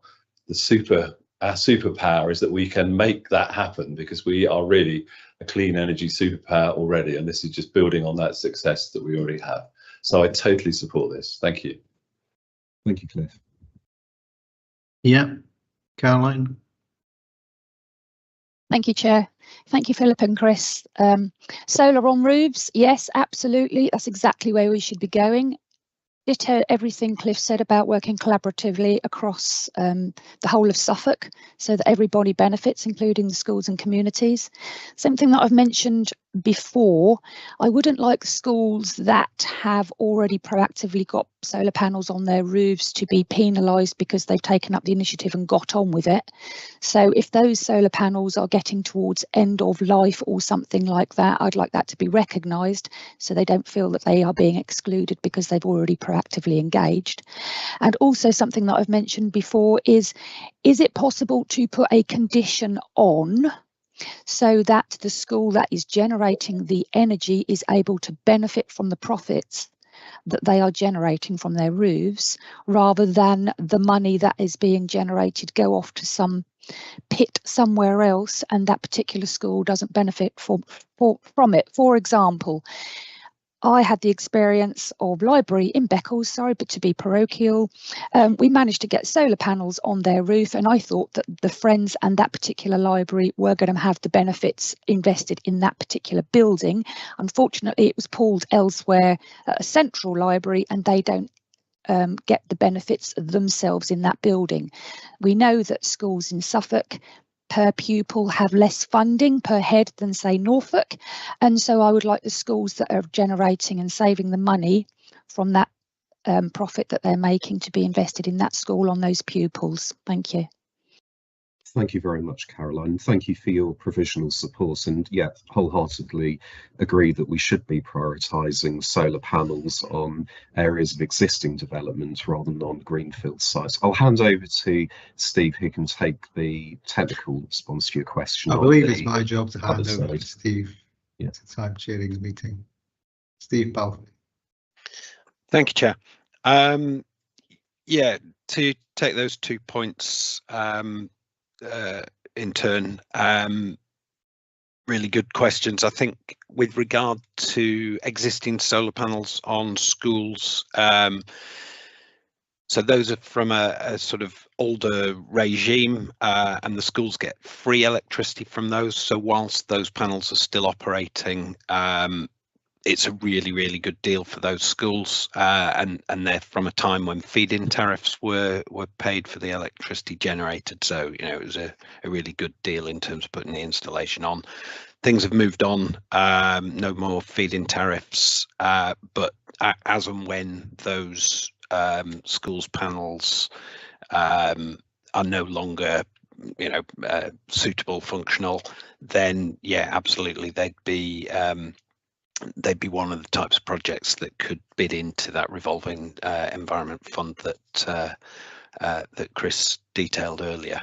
our superpower is that we can make that happen, because we are really a clean energy superpower already. And this is just building on that success that we already have. So I totally support this. Thank you. Thank you, Cliff. Yeah, Caroline. Thank you, Chair. Thank you, Philip and Chris. Solar on roofs, yes, absolutely. That's exactly where we should be going. Ditto everything Cliff said about working collaboratively across the whole of Suffolk, so that everybody benefits, including the schools and communities. Something that I've mentioned before, I wouldn't like schools that have already proactively got solar panels on their roofs to be penalised because they've taken up the initiative and got on with it. So if those solar panels are getting towards end of life or something like that, I'd like that to be recognised, so they don't feel that they are being excluded because they've already proactively engaged. And also something that I've mentioned before is it possible to put a condition on so that the school that is generating the energy is able to benefit from the profits that they are generating from their roofs, rather than the money that is being generated go off to some pit somewhere else and that particular school doesn't benefit from it. For example, I had the experience of library in Beccles, sorry, but to be parochial, we managed to get solar panels on their roof, and I thought that the Friends and that particular library were going to have the benefits invested in that particular building. Unfortunately, it was pooled elsewhere at a central library, and they don't get the benefits themselves in that building. We know that schools in Suffolk per pupil have less funding per head than, say, Norfolk, and so I would like the schools that are generating and saving the money from that profit that they're making to be invested in that school on those pupils. Thank you. Thank you very much, Caroline. Thank you for your provisional support, and yeah, wholeheartedly agree that we should be prioritising solar panels on areas of existing development rather than on greenfield sites. I'll hand over to Steve, who can take the technical response to your question. I believe it's my job to hand over to Steve. Yeah. Since I'm chairing the meeting. Steve Balfour. Thank you, Chair. Yeah, to take those 2 points in turn, really good questions. I think with regard to existing solar panels on schools, so those are from a sort of older regime, and the schools get free electricity from those. So whilst those panels are still operating, it's a really, really good deal for those schools, and they're from a time when feed-in tariffs were paid for the electricity generated. So, you know, it was a really good deal in terms of putting the installation on. Things have moved on, no more feed-in tariffs, but as and when those schools panels are no longer, you know, suitable, functional, then yeah, absolutely, they'd be one of the types of projects that could bid into that revolving environment fund that Chris detailed earlier.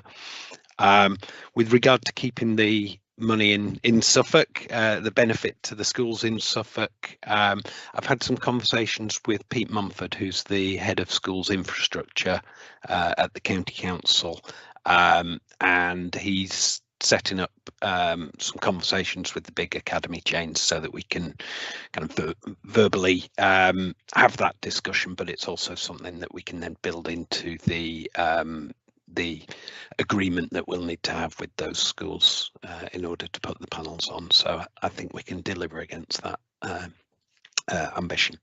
With regard to keeping the money in Suffolk, the benefit to the schools in Suffolk. I've had some conversations with Pete Mumford, who's the head of schools infrastructure at the county council, and he's setting up some conversations with the big academy chains so that we can kind of verbally have that discussion, but it's also something that we can then build into the agreement that we'll need to have with those schools in order to put the panels on. So I think we can deliver against that ambition.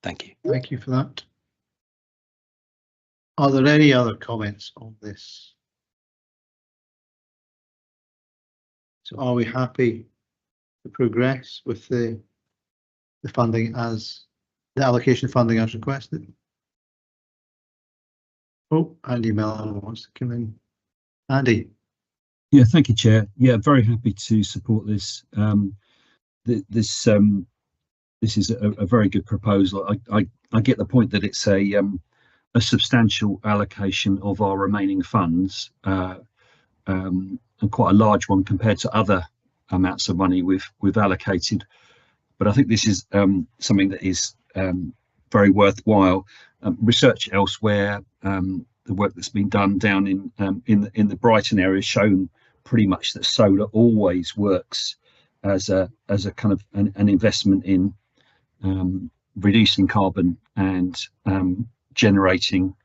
Thank you. Thank you for that. Are there any other comments on this? So are we happy to progress with the funding as the allocation of funding as requested? Oh, Andy Mellon wants to come in. Andy. Yeah, thank you, Chair. Yeah, very happy to support this. This is a very good proposal. I get the point that it's a substantial allocation of our remaining funds, and quite a large one compared to other amounts of money we've allocated. But I think this is something that is very worthwhile. Research elsewhere, the work that's been done down in the Brighton area has shown pretty much that solar always works as a kind of an investment in reducing carbon and generating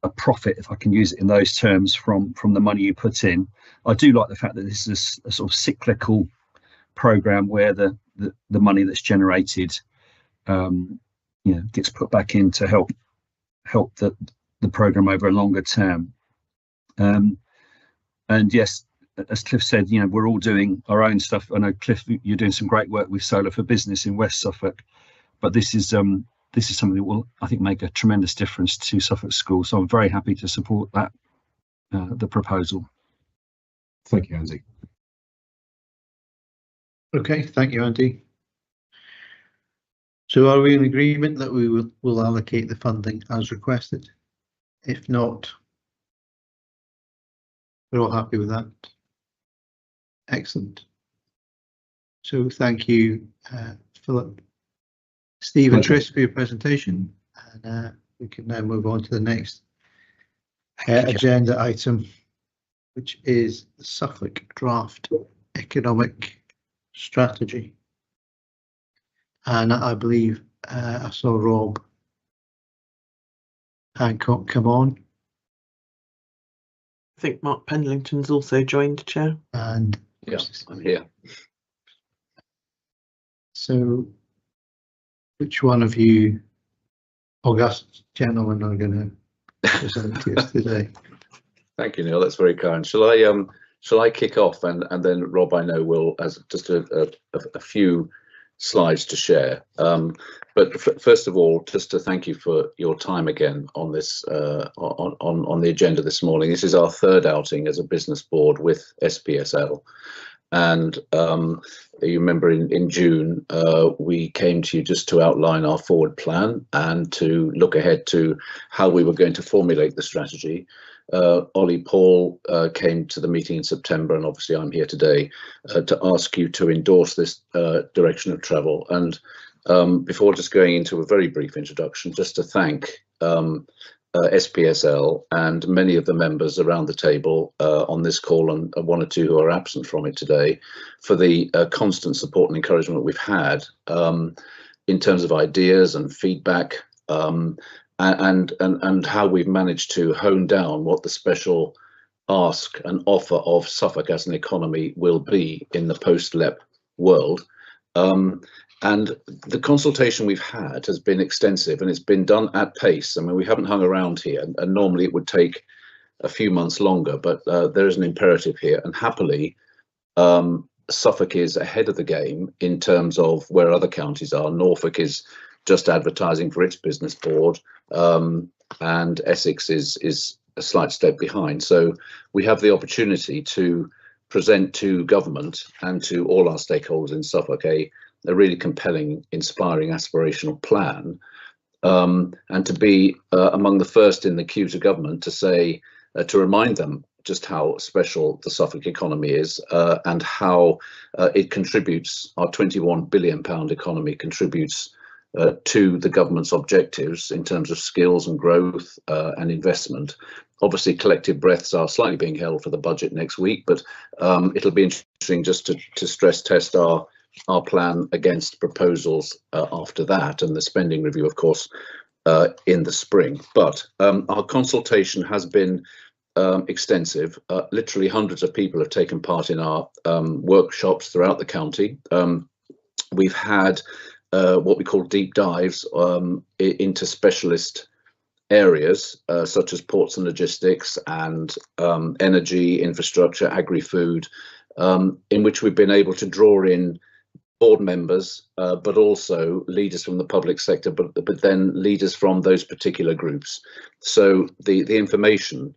a profit, if I can use it in those terms, from the money you put in. I do like the fact that this is a sort of cyclical program where the money that's generated gets put back in to help the program over a longer term. And yes, as Cliff said, we're all doing our own stuff. I know, Cliff, you're doing some great work with Solar for Business in West Suffolk, but this is something that will, I think, make a tremendous difference to Suffolk schools. So I'm very happy to support that, the proposal. Thank you, Andy. Okay, thank you, Andy. So are we in agreement that we will allocate the funding as requested? If not, we're all happy with that. Excellent. So thank you, Philip, Steve and Tris, for your presentation. And we can now move on to the next agenda item, which is the Suffolk Draft Economic Strategy. And I believe I saw Rob Hancock come on. I think Mark Pendleton's also joined, Chair. And yes, I'm here. So which one of you august gentlemen are going to present to us today? Thank you, Neil. That's very kind. Shall I kick off, and then Rob, I know, will, as just a few slides to share. But first of all, just to thank you for your time again on this on the agenda this morning. This is our third outing as a business board with SPSL, and you remember in June we came to you just to outline our forward plan and to look ahead to how we were going to formulate the strategy. Ollie Paul came to the meeting in September, and obviously I'm here today to ask you to endorse this direction of travel. And before just going into a very brief introduction, just to thank SPSL and many of the members around the table on this call, and one or two who are absent from it today, for the constant support and encouragement we've had in terms of ideas and feedback, and how we've managed to hone down what the special ask and offer of Suffolk as an economy will be in the post-LEP world. And the consultation we've had has been extensive, and it's been done at pace. I mean, we haven't hung around here, and normally it would take a few months longer, but there is an imperative here, and happily Suffolk is ahead of the game in terms of where other counties are. Norfolk is just advertising for its business board, and Essex is a slight step behind. So we have the opportunity to present to government and to all our stakeholders in Suffolk a really compelling, inspiring, aspirational plan, and to be among the first in the queue to government to say, to remind them just how special the Suffolk economy is, and how it contributes, our £21 billion economy contributes to the government's objectives in terms of skills and growth and investment. Obviously, collective breaths are slightly being held for the budget next week, but it'll be interesting just to stress test our plan against proposals after that, and the spending review, of course, in the spring. But our consultation has been extensive. Literally hundreds of people have taken part in our workshops throughout the county. We've had what we call deep dives into specialist areas such as ports and logistics and energy, infrastructure, agri-food, in which we've been able to draw in board members, but also leaders from the public sector, but then leaders from those particular groups. So the information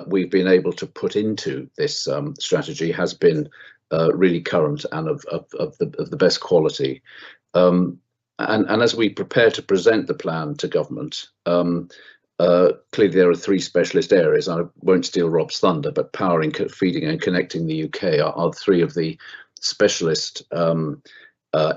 we've been able to put into this strategy has been really current and of the best quality. And as we prepare to present the plan to government, clearly there are three specialist areas. I won't steal Rob's thunder, but powering, feeding and connecting the UK are three of the specialist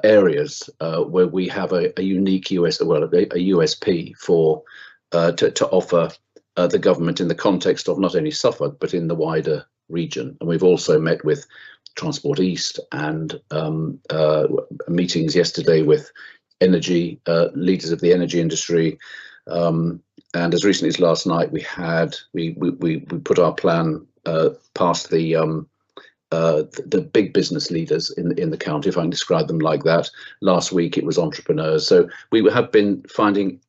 areas where we have a unique a USP for to offer the government in the context of not only Suffolk but in the wider region. And we've also met with Transport East and meetings yesterday with energy leaders of the energy industry, and as recently as last night we put our plan past the big business leaders in the county, if I can describe them like that. Last week it was entrepreneurs. So we have been finding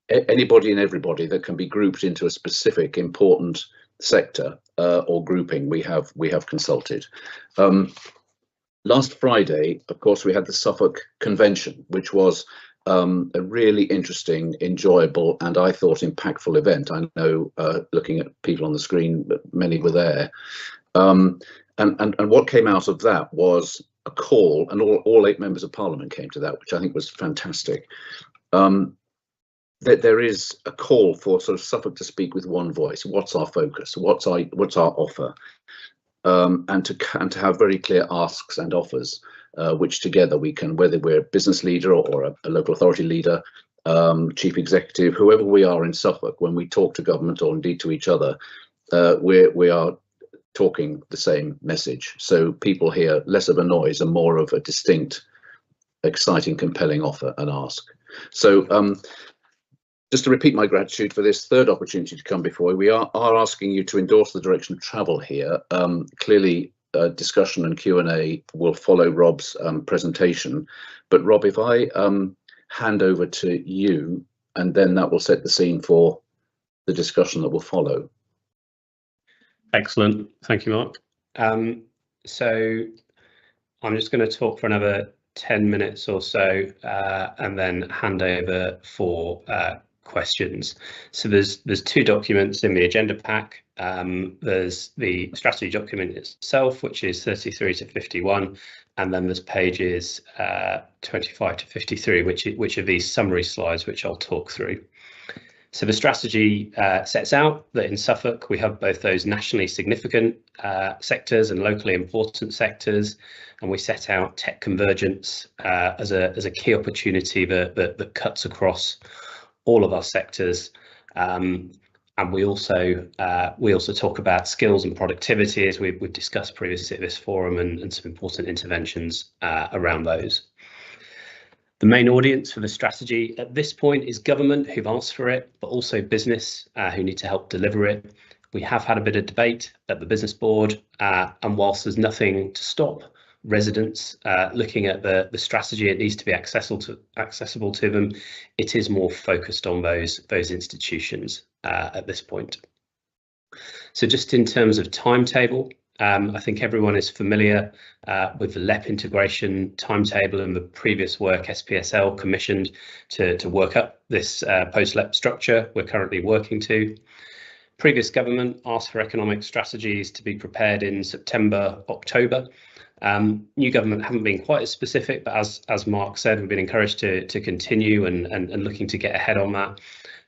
anybody and everybody that can be grouped into a specific important sector or grouping. We have consulted. Last Friday, of course, we had the Suffolk Convention, which was a really interesting, enjoyable, and I thought impactful event. I know, looking at people on the screen, many were there. And what came out of that was a call, and all 8 members of Parliament came to that, which I think was fantastic. That there is a call for sort of Suffolk to speak with one voice. What's our focus? What's our offer? And to have very clear asks and offers, which together we can, whether we're a business leader or a local authority leader, chief executive, whoever we are in Suffolk, when we talk to government or indeed to each other, we are talking the same message. So people hear less of a noise and more of a distinct, exciting, compelling offer and ask. So just to repeat my gratitude for this third opportunity to come before you, we are asking you to endorse the direction of travel here. Clearly, discussion and Q&A will follow Rob's presentation. But Rob, if I hand over to you, and then that will set the scene for the discussion that will follow. Excellent. Thank you, Mark. So I'm just going to talk for another 10 minutes or so and then hand over for questions. So there's 2 documents in the agenda pack. There's the strategy document itself, which is 33 to 51, and then there's pages 25 to 53, which are these summary slides, which I'll talk through. So the strategy sets out that in Suffolk we have both those nationally significant sectors and locally important sectors, and we set out tech convergence as a key opportunity that cuts across all of our sectors, and we also talk about skills and productivity, as we've discussed previously at this forum, and some important interventions around those. The main audience for the strategy at this point is government, who've asked for it, but also business, who need to help deliver it. We have had a bit of debate at the business board, and whilst there's nothing to stop residents looking at the strategy, it needs to be accessible to them. It is more focused on those institutions at this point. So just in terms of timetable, I think everyone is familiar with the LEP integration timetable and the previous work SPSL commissioned to work up this post-LEP structure we're currently working to. Previous government asked for economic strategies to be prepared in September, October. New government haven't been quite as specific, but as Mark said, we've been encouraged to continue and looking to get ahead on that.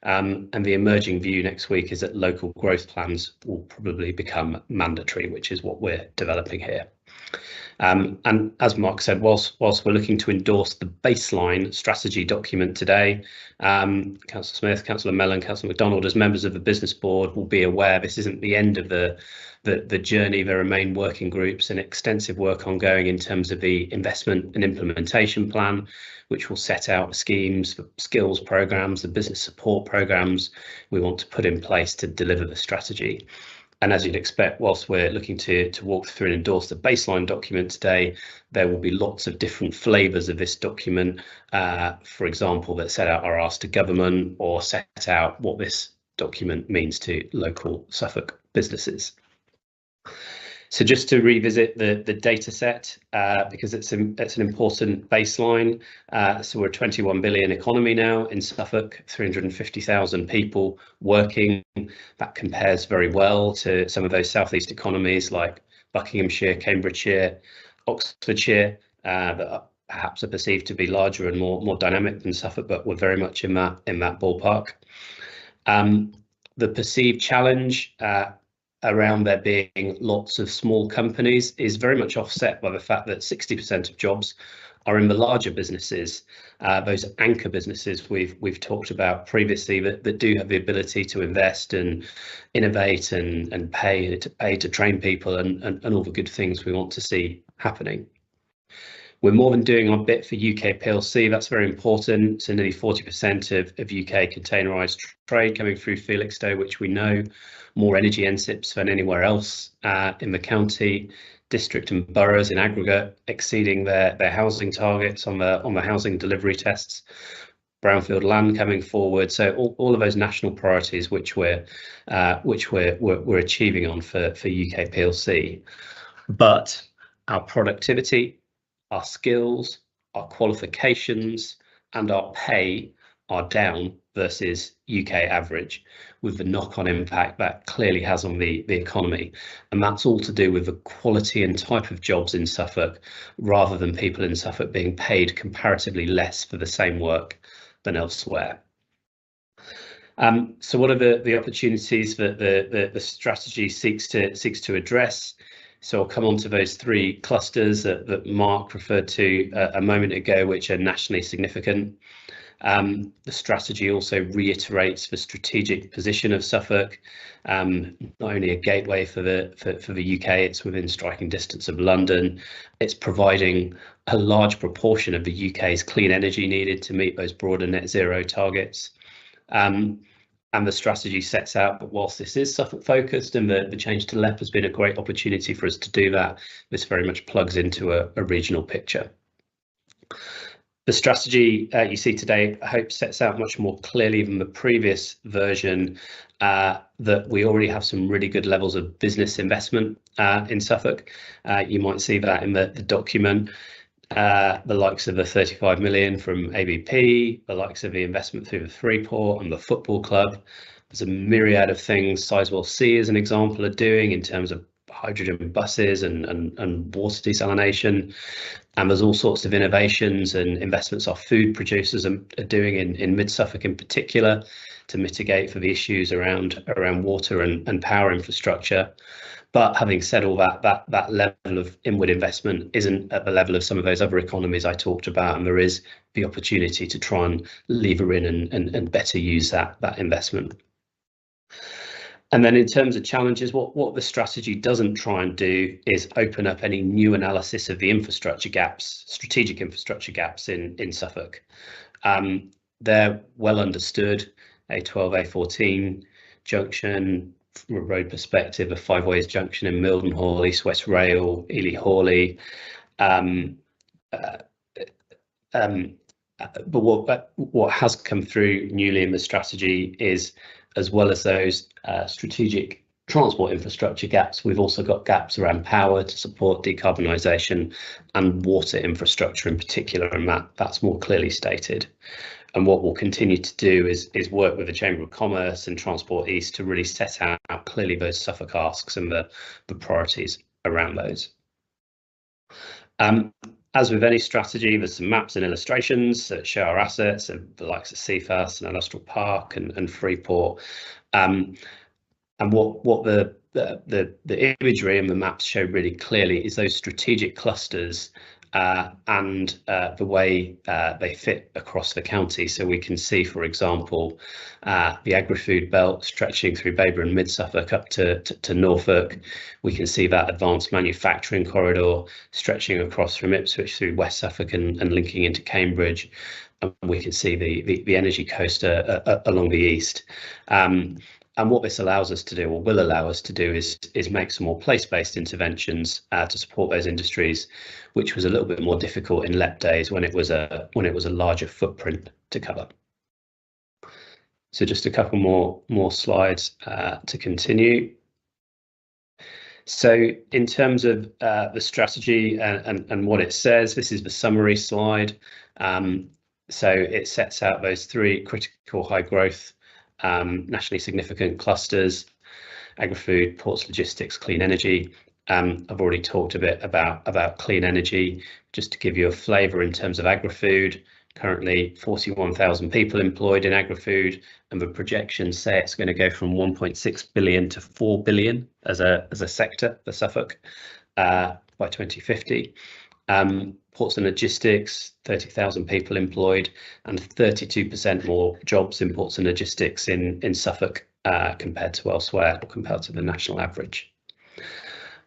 And the emerging view next week is that local growth plans will probably become mandatory, which is what we're developing here. And as Mark said, whilst we're looking to endorse the baseline strategy document today, Councillor Smith, Councillor Mellon, Councillor MacDonald, as members of the business board, will be aware this isn't the end of the journey. There remain working groups and extensive work ongoing in terms of the investment and implementation plan, which will set out schemes, skills programs, the business support programs we want to put in place to deliver the strategy. And as you'd expect, whilst we're looking to walk through and endorse the baseline document today, there will be lots of different flavours of this document, for example, that set out our ask to government or set out what this document means to local Suffolk businesses. So just to revisit the data set, because it's an important baseline. So we're a 21 billion economy now in Suffolk, 350,000 people working. That compares very well to some of those southeast economies like Buckinghamshire, Cambridgeshire, Oxfordshire, that perhaps are perceived to be larger and more dynamic than Suffolk, but we're very much in that ballpark. The perceived challenge around there being lots of small companies is very much offset by the fact that 60% of jobs are in the larger businesses, those anchor businesses we've talked about previously that do have the ability to invest and innovate and pay to train people and all the good things we want to see happening. We're more than doing our bit for UK PLC. That's very important. So nearly 40% of UK containerised trade coming through Felixstowe, which we know more energy NSIPs than anywhere else in the county, district and boroughs in aggregate exceeding their housing targets on the housing delivery tests. Brownfield land coming forward. So all of those national priorities which we're achieving on for UK PLC. But our productivity, our skills, our qualifications and our pay are down versus UK average, with the knock-on impact that clearly has on the economy. And that's all to do with the quality and type of jobs in Suffolk, rather than people in Suffolk being paid comparatively less for the same work than elsewhere. So what are the opportunities that the strategy seeks to address? So I'll come on to those three clusters that Mark referred to a moment ago, which are nationally significant. The strategy also reiterates the strategic position of Suffolk, not only a gateway for the UK, it's within striking distance of London. It's providing a large proportion of the UK's clean energy needed to meet those broader net zero targets. And the strategy sets out, but whilst this is Suffolk focused and the change to LEP has been a great opportunity for us to do that, this very much plugs into a regional picture. The strategy you see today, I hope, sets out much more clearly than the previous version that we already have some really good levels of business investment in Suffolk. You might see that in the document. The likes of the 35 million from ABP, the likes of the investment through the Freeport and the football club. There's a myriad of things Sizewell C as an example are doing in terms of hydrogen buses and water desalination. And there's all sorts of innovations and investments our food producers are doing in Mid-Suffolk in particular to mitigate for the issues around water and power infrastructure. But having said all that, that level of inward investment isn't at the level of some of those other economies I talked about, and there is the opportunity to try and lever in and better use that investment. And then in terms of challenges, what the strategy doesn't try and do is open up any new analysis of the infrastructure gaps, strategic infrastructure gaps in Suffolk. They're well understood. A12, A14 junction, from a road perspective, a five ways junction in Mildenhall, East West Rail, Ely Hawley. But what has come through newly in the strategy is, as well as those strategic transport infrastructure gaps, we've also got gaps around power to support decarbonisation and water infrastructure in particular, and that's more clearly stated. And what we'll continue to do is work with the Chamber of Commerce and Transport East to really set out clearly those Suffolk asks and the priorities around those. As with any strategy, there's some maps and illustrations that show our assets and the likes of CFAS and Industrial Park and Freeport. And what the imagery and the maps show really clearly is those strategic clusters and the way they fit across the county. So we can see, for example, the agri-food belt stretching through Baber and Mid-Suffolk up to Norfolk. We can see that advanced manufacturing corridor stretching across from Ipswich through West Suffolk and linking into Cambridge. And we can see the energy coaster along the east. And what this allows us to do, or will allow us to do, is make some more place-based interventions to support those industries, which was a little bit more difficult in LEP days when it was a larger footprint to cover. So just a couple more slides to continue. So in terms of the strategy and what it says, this is the summary slide. So it sets out those 3 critical high growth nationally significant clusters: agri-food, ports, logistics, clean energy. I've already talked a bit about clean energy. Just to give you a flavour in terms of agri-food, currently 41,000 people employed in agri-food, and the projections say it's going to go from 1.6 billion to 4 billion as a sector for Suffolk by 2050. Ports and logistics, 30,000 people employed, and 32% more jobs in ports and logistics in Suffolk compared to elsewhere, or compared to the national average.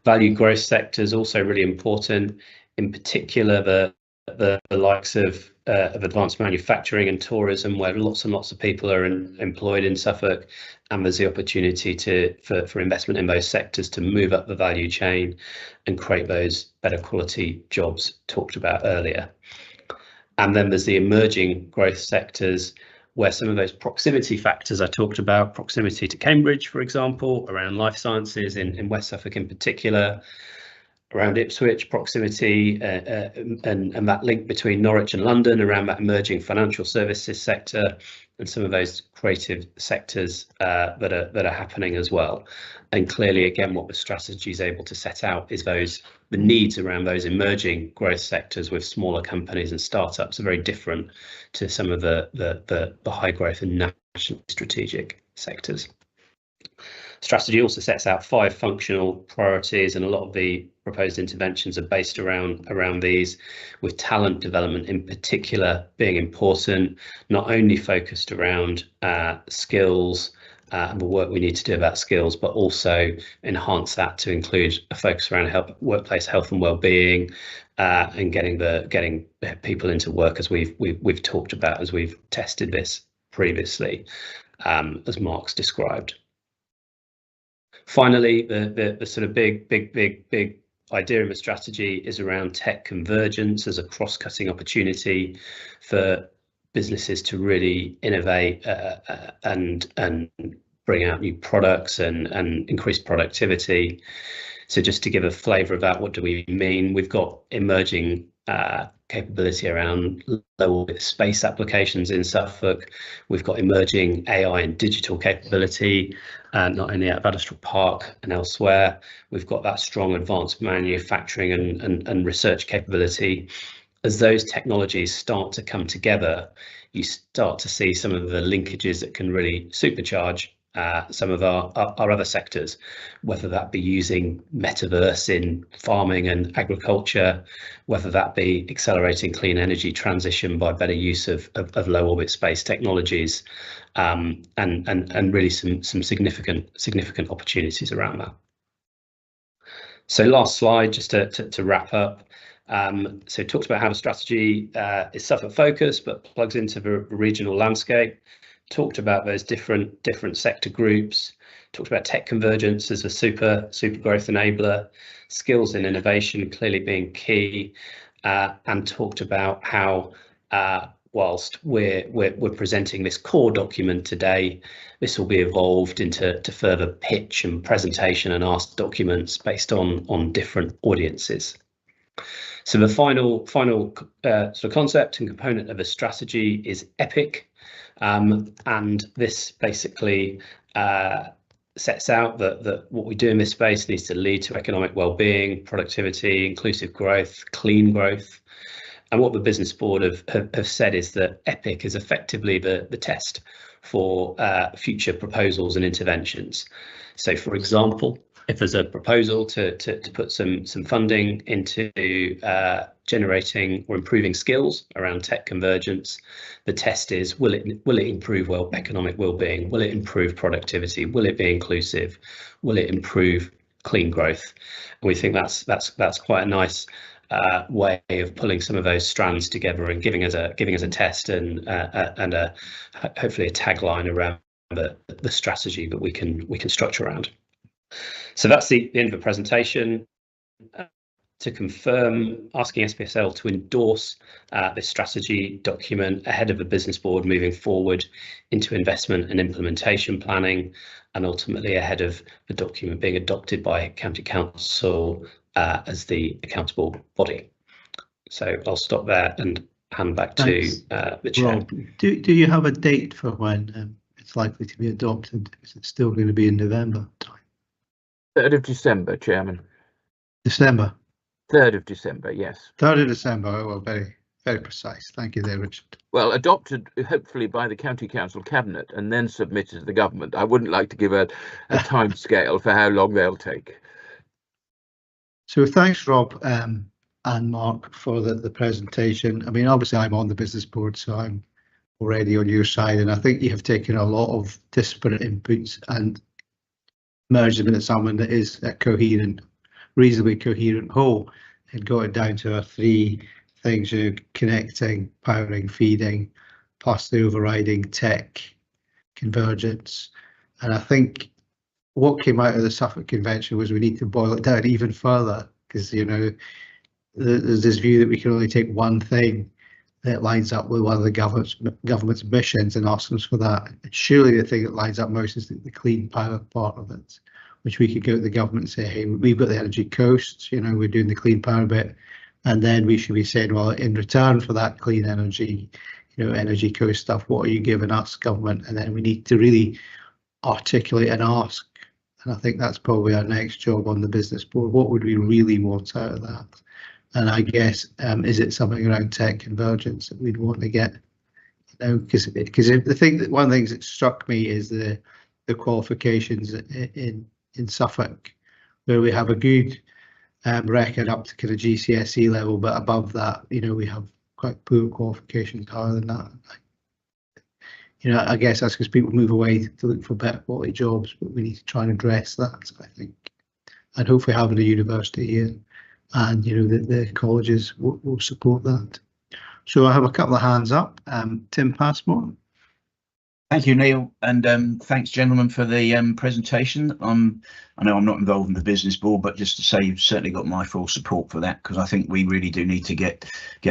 Value growth sectors also really important, in particular the likes of advanced manufacturing and tourism, where lots and lots of people are employed in Suffolk, and there's the opportunity for investment in those sectors to move up the value chain and create those better quality jobs talked about earlier. And then there's the emerging growth sectors, where some of those proximity factors I talked about, proximity to Cambridge, for example, around life sciences in West Suffolk in particular, around Ipswich, proximity and that link between Norwich and London, around that emerging financial services sector, and some of those creative sectors that are happening as well. And clearly, again, what the strategy is able to set out is the needs around those emerging growth sectors with smaller companies and startups are very different to some of the high growth and national strategic sectors. Strategy also sets out 5 functional priorities, and a lot of the proposed interventions are based around these, with talent development in particular being important, not only focused around skills and the work we need to do about skills, but also enhance that to include a focus around workplace health and well-being, and getting people into work, as we've talked about, as we've tested this previously, as Mark's described. Finally, the sort of big idea of the strategy is around tech convergence as a cross-cutting opportunity for businesses to really innovate and bring out new products and increase productivity. So just to give a flavour of that, what do we mean? We've got emerging capability around low orbit space applications in Suffolk. We've got emerging AI and digital capability, not only at Industrial Park and elsewhere. We've got that strong advanced manufacturing and research capability. As those technologies start to come together, you start to see some of the linkages that can really supercharge some of our other sectors, whether that be using metaverse in farming and agriculture, whether that be accelerating clean energy transition by better use of low orbit space technologies, and really some significant opportunities around that. So last slide, just to wrap up. So it talks about how the strategy is Suffolk focused, but plugs into the regional landscape. Talked about those different sector groups, talked about tech convergence as a super growth enabler, skills and innovation clearly being key, and talked about how whilst we're presenting this core document today, this will be evolved into further pitch and presentation and ask documents based on different audiences. So the final sort of concept and component of a strategy is EPIC. And this basically sets out that what we do in this space needs to lead to economic well-being, productivity, inclusive growth, clean growth. And what the business board have said is that EPIC is effectively the test for future proposals and interventions. So, for example, if there's a proposal to put some funding into generating or improving skills around tech convergence, the test is, will it improve economic well-being? Will it improve productivity? Will it be inclusive? Will it improve clean growth? And we think that's quite a nice way of pulling some of those strands together and giving us a test and hopefully a tagline around the strategy that we can structure around. So that's the end of the presentation. To confirm, asking SPSL to endorse this strategy document ahead of the business board moving forward into investment and implementation planning, and ultimately ahead of the document being adopted by County Council as the accountable body. So I'll stop there and hand back to the chair. Rob, do you have a date for when it's likely to be adopted? Is it still going to be in November time? 3rd of December, Chairman. December. 3rd of December, yes. 3rd of December. Oh, well, very, very precise. Thank you there, Richard. Well, adopted hopefully by the County Council Cabinet and then submitted to the government. I wouldn't like to give a time scale for how long they'll take. So thanks, Rob and Mark, for the presentation. I mean, obviously I'm on the business board, so I'm already on your side, and I think you have taken a lot of disparate inputs and merged them into something that is a coherent, reasonably coherent whole, and got it down to our 3 things: connecting, powering, feeding, plus the overriding tech convergence. And I think what came out of the Suffolk Convention was we need to boil it down even further, because there's this view that we can only take one thing that lines up with one of the government's missions and ask them for that. And surely the thing that lines up most is the clean power part of it, which we could go to the government and say, hey, we've got the energy coast, we're doing the clean power bit, and then we should be saying, well, in return for that clean energy, energy coast stuff, what are you giving us, government? And then we need to really articulate and ask. And I think that's probably our next job on the business board. What would we really want out of that? And I guess, is it something around tech convergence that we'd want to get? Because one of the things that struck me is the qualifications in Suffolk, where we have a good record up to kind of GCSE level, but above that, we have quite poor qualifications higher than that. I guess that's because people move away to look for better quality jobs, but we need to try and address that, I think. And hopefully having a university here and, the colleges will support that. So I have a couple of hands up. Tim Passmore. Thank you, Neil, and thanks, gentlemen, for the presentation. I know I'm not involved in the business board, but just to say you've certainly got my full support for that, because I think we really do need to get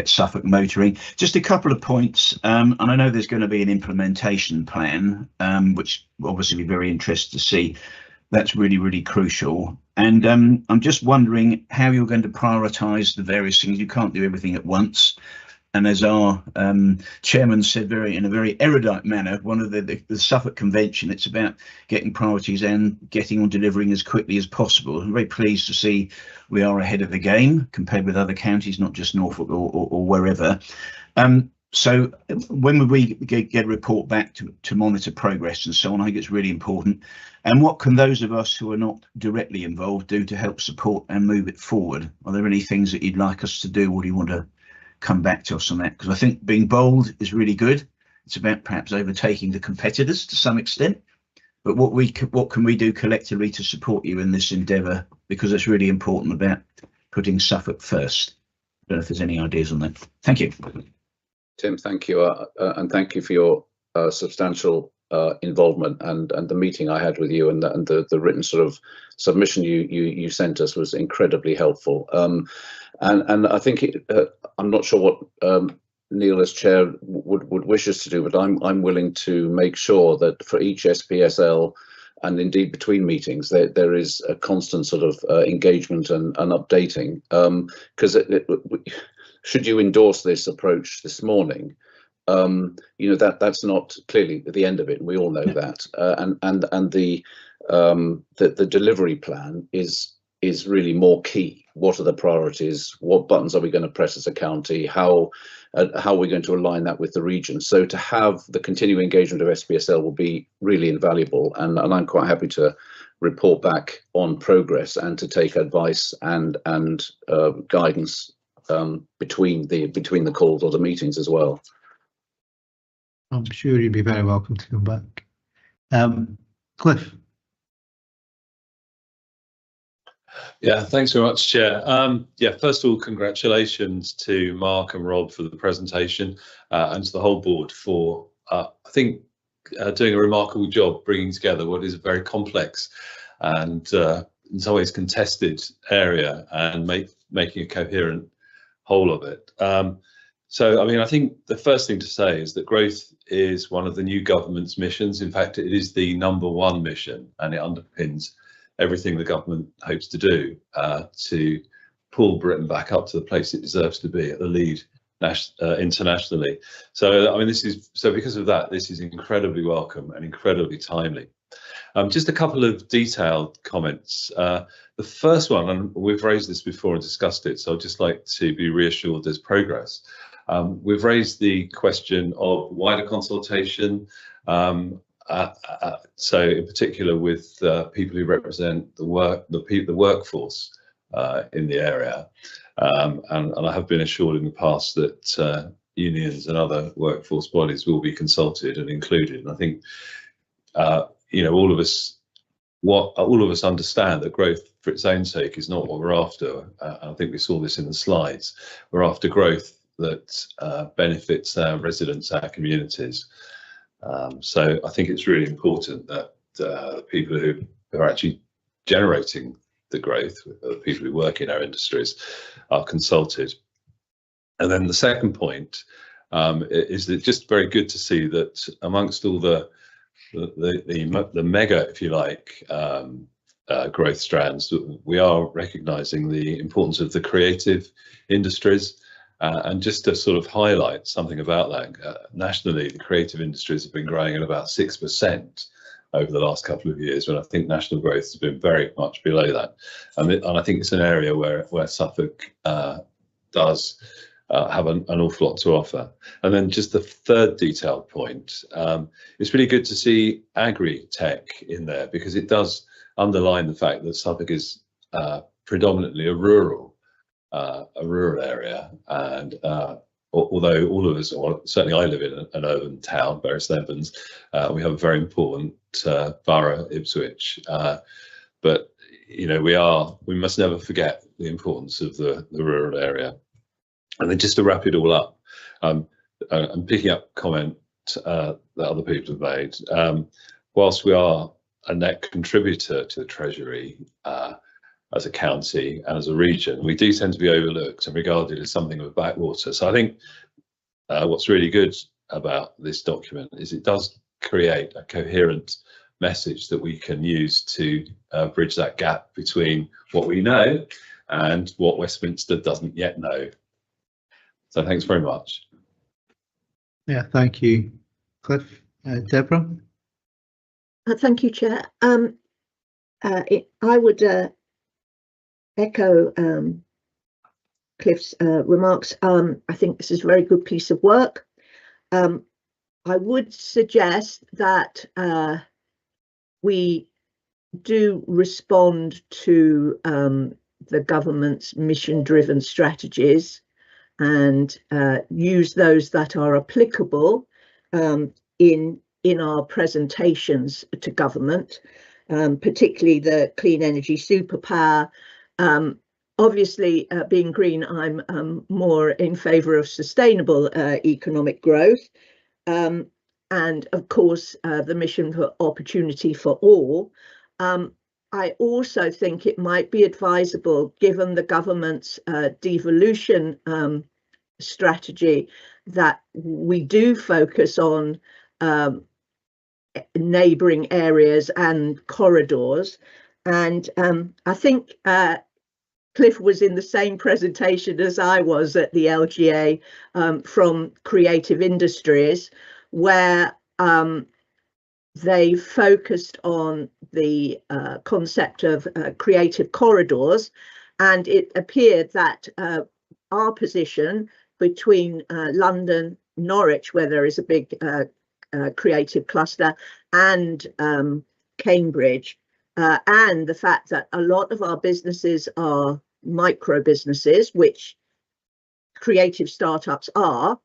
Suffolk motoring. Just a couple of points, and I know there's going to be an implementation plan, which obviously be very interested to see. That's really, really crucial. And I'm just wondering how you're going to prioritise the various things. You can't do everything at once. And as our chairman said in a very erudite manner, one of the Suffolk Convention, it's about getting priorities and getting on delivering as quickly as possible. I'm very pleased to see we are ahead of the game compared with other counties, not just Norfolk or wherever. So when would we get a report back to monitor progress and so on? I think it's really important. And what can those of us who are not directly involved do to help support and move it forward? Are there any things that you'd like us to do, or do you want to come back to us on that? Because I think being bold is really good. It's about perhaps overtaking the competitors to some extent. But what can we do collectively to support you in this endeavour? Because it's really important about putting Suffolk first. I don't know if there's any ideas on that. Thank you. Tim, thank you, and thank you for your substantial involvement, and the meeting I had with you, and the written sort of submission you sent us was incredibly helpful. And I think I'm not sure what Neil as chair would wish us to do, but I'm willing to make sure that for each SPSL, and indeed between meetings, there is a constant sort of engagement and updating, because should you endorse this approach this morning, you know, that's not clearly the end of it. We all know that, and the delivery plan is really more key. What are the priorities? What buttons are we going to press as a county? How are we going to align that with the region? So to have the continuing engagement of SPSL will be really invaluable, and I'm quite happy to report back on progress and to take advice and guidance between the calls or the meetings as well. I'm sure you'd be very welcome to come back. Cliff. Yeah, thanks very much, Chair. Yeah, first of all, congratulations to Mark and Rob for the presentation, and to the whole board for, I think, doing a remarkable job bringing together what is a very complex and in some ways contested area and making a coherent whole of it. So, I mean, I think the first thing to say is that growth is one of the new government's missions. In fact, it is the #1 mission, and it underpins everything the government hopes to do to pull Britain back up to the place it deserves to be at the lead internationally. So, I mean, because of that, this is incredibly welcome and incredibly timely. Just a couple of detailed comments. The first one, and we've raised this before and discussed it, so I'd just like to be reassured there's progress. We've raised the question of wider consultation, so in particular with people who represent the workforce in the area, and I have been assured in the past that unions and other workforce bodies will be consulted and included. And I think you know, all of us understand that growth for its own sake is not what we're after. I think we saw this in the slides. We're after growth that benefits our residents, our communities. So I think it's really important that the people who are actually generating the growth, the people who work in our industries, are consulted. And then the second point is that just very good to see that amongst all the mega, if you like, growth strands, we are recognising the importance of the creative industries. And just to sort of highlight something about that, nationally, the creative industries have been growing at about 6% over the last couple of years, when I think national growth has been very much below that. And I think it's an area where Suffolk does have an awful lot to offer. And then just the third detailed point, it's really good to see agri-tech in there, because it does underline the fact that Suffolk is predominantly a rural area, and although all of us, or certainly I live in an urban town, Bury St Edmunds, we have a very important borough, Ipswich, but you know, we must never forget the importance of the rural area. And then just to wrap it all up, and picking up comment that other people have made, whilst we are a net contributor to the Treasury as a county and as a region, we do tend to be overlooked and regarded as something of a backwater. So I think what's really good about this document is it does create a coherent message that we can use to bridge that gap between what we know and what Westminster doesn't yet know. So thanks very much. Yeah, thank you, Cliff. Deborah? Thank you, Chair. I would echo Cliff's remarks. I think this is a very good piece of work. I would suggest that we do respond to the government's mission-driven strategies and use those that are applicable in our presentations to government, particularly the clean energy superpower. Obviously, being green, I'm more in favour of sustainable economic growth, and of course the mission for opportunity for all. I also think it might be advisable, given the government's devolution strategy, that we do focus on neighbouring areas and corridors. And I think Cliff was in the same presentation as I was at the LGA from Creative Industries, where they focused on the concept of creative corridors, and it appeared that our position between London, Norwich, where there is a big creative cluster, and Cambridge, and the fact that a lot of our businesses are micro businesses, which creative startups are,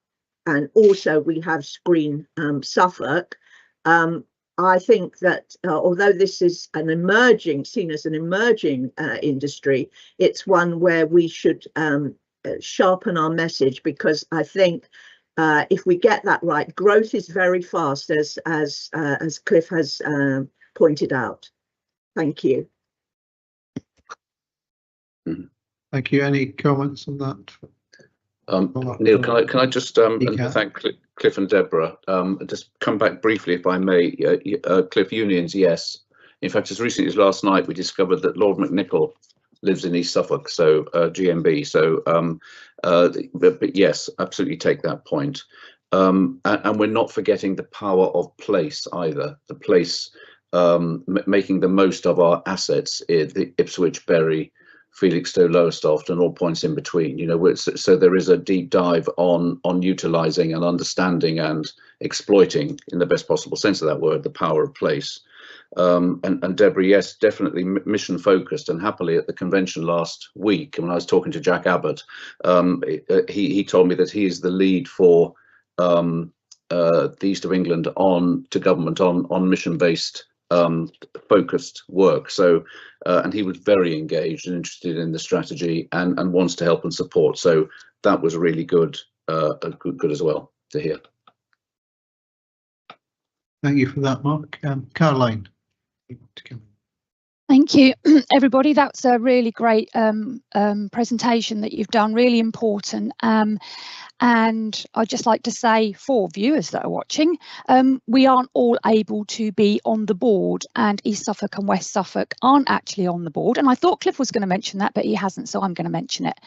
and also we have Screen Suffolk. I think that although this is seen as an emerging industry, it's one where we should sharpen our message, because I think if we get that right, growth is very fast, as Cliff has pointed out. Thank you. Thank you. Any comments on that? Neil, can I just thank Cliff and Deborah. Just come back briefly, if I may. Cliff, unions, yes. In fact, as recently as last night, we discovered that Lord McNichol lives in East Suffolk, so GMB. So, but yes, absolutely take that point. And we're not forgetting the power of place either. The place making the most of our assets, the Ipswich, Bury, Felixstowe, Lowestoft, and all points in between. You know, so there is a deep dive on utilising and understanding and exploiting, in the best possible sense of that word, the power of place. And Deborah, yes, definitely mission focused, and happily at the convention last week, when I was talking to Jack Abbott, he told me that he is the lead for the East of England to government on mission-based focused work. So and he was very engaged and interested in the strategy and wants to help and support. So that was really good as well to hear. Thank you for that, Mark. Caroline. Thank you, everybody. That's a really great presentation that you've done, really important. And I'd just like to say, for viewers that are watching, we aren't all able to be on the board, and East Suffolk and West Suffolk aren't actually on the board. And I thought Cliff was going to mention that, but he hasn't, so I'm going to mention it.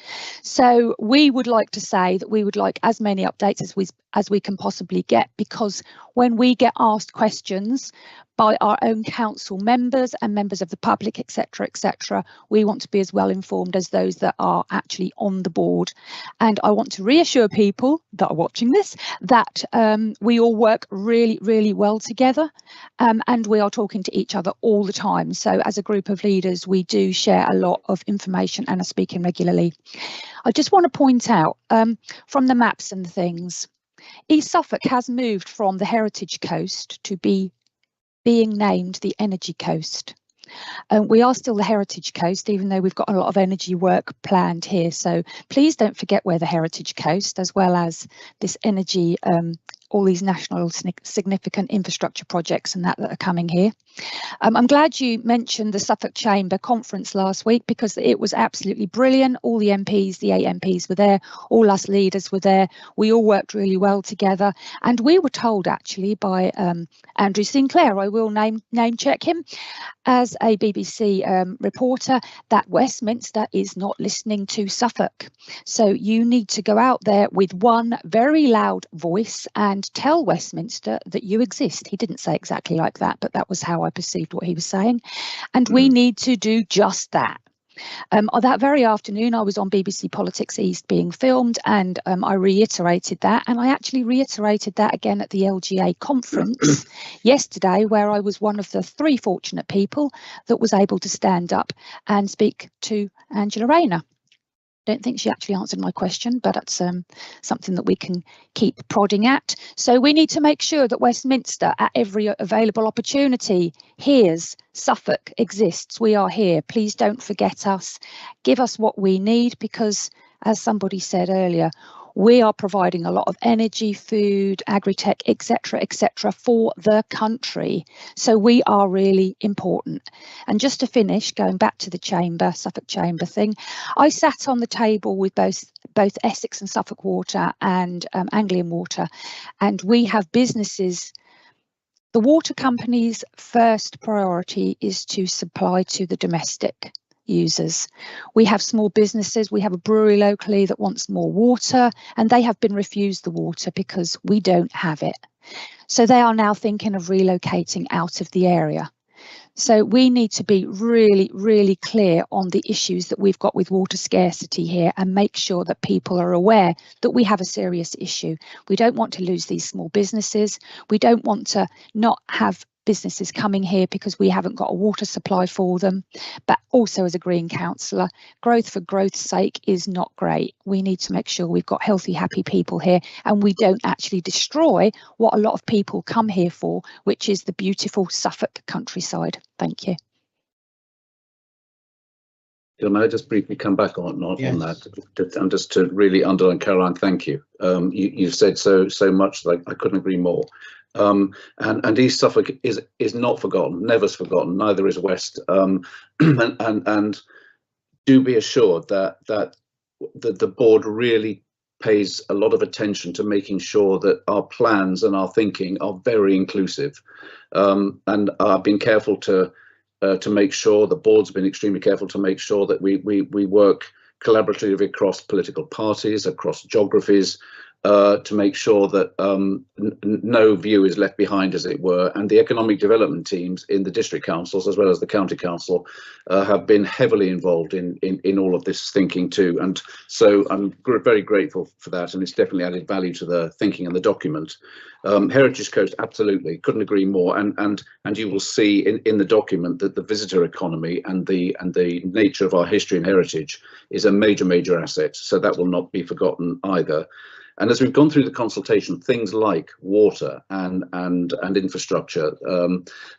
So we would like to say that we would like as many updates as we can possibly get, because when we get asked questions by our own council members and members of the public, etc., we want to be as well informed as those that are actually on the board. And I want to reassure people that are watching this that we all work really, really well together, and we are talking to each other all the time. So as a group of leaders, we do share a lot of information and are speaking regularly. I just want to point out from the maps and things, East Suffolk has moved from the Heritage Coast to being named the Energy Coast. We are still the Heritage Coast, even though we've got a lot of energy work planned here. So please don't forget we're the Heritage Coast, as well as this energy, all these national significant infrastructure projects and that are coming here. I'm glad you mentioned the Suffolk Chamber conference last week, because it was absolutely brilliant. All the MPs, the 8 MPs were there, all us leaders were there. We all worked really well together, and we were told actually by Andrew Sinclair, I will name check him, as a BBC reporter, that Westminster is not listening to Suffolk. So you need to go out there with one very loud voice and tell Westminster that you exist. He didn't say exactly like that, but that was how I perceived what he was saying. And we need to do just that. That very afternoon, I was on BBC Politics East being filmed, and I reiterated that. And I actually reiterated that again at the LGA conference yesterday, where I was one of the 3 fortunate people that was able to stand up and speak to Angela Rayner. Don't think she actually answered my question, but that's something that we can keep prodding at. So we need to make sure that Westminster, at every available opportunity, hears Suffolk exists. We are here. Please don't forget us. Give us what we need, because, as somebody said earlier, we are providing a lot of energy, food, agri-tech, etc., for the country. So we are really important. And just to finish, going back to the chamber, Suffolk Chamber thing, I sat on the table with both Essex and Suffolk Water and Anglian Water, and we have businesses. The water company's first priority is to supply to the domestic. users. We have small businesses, we have a brewery locally that wants more water, and they have been refused the water because we don't have it. So they are now thinking of relocating out of the area. So we need to be really, really clear on the issues that we've got with water scarcity here and make sure that people are aware that we have a serious issue. We don't want to lose these small businesses. We don't want to not have businesses coming here because we haven't got a water supply for them. But also, as a Green councillor, growth for growth's sake is not great. We need to make sure we've got healthy, happy people here and we don't actually destroy what a lot of people come here for, which is the beautiful Suffolk countryside. Thank you. May I just briefly come back on that, and just to really underline, Caroline, thank you. You've said so much that I couldn't agree more. And East Suffolk is not forgotten, never's forgotten. Neither is West. And do be assured that the board really pays a lot of attention to making sure that our plans and our thinking are very inclusive. And I've been careful to make sure, the board's been extremely careful to make sure that we work collaboratively across political parties, across geographies, to make sure that no view is left behind, as it were. And the economic development teams in the district councils, as well as the county council, have been heavily involved in all of this thinking too. And so I'm very grateful for that, and it's definitely added value to the thinking and the document. Heritage Coast, absolutely, couldn't agree more. And you will see in the document that the visitor economy and the nature of our history and heritage is a major asset. So that will not be forgotten either. And as we've gone through the consultation, things like water and infrastructure,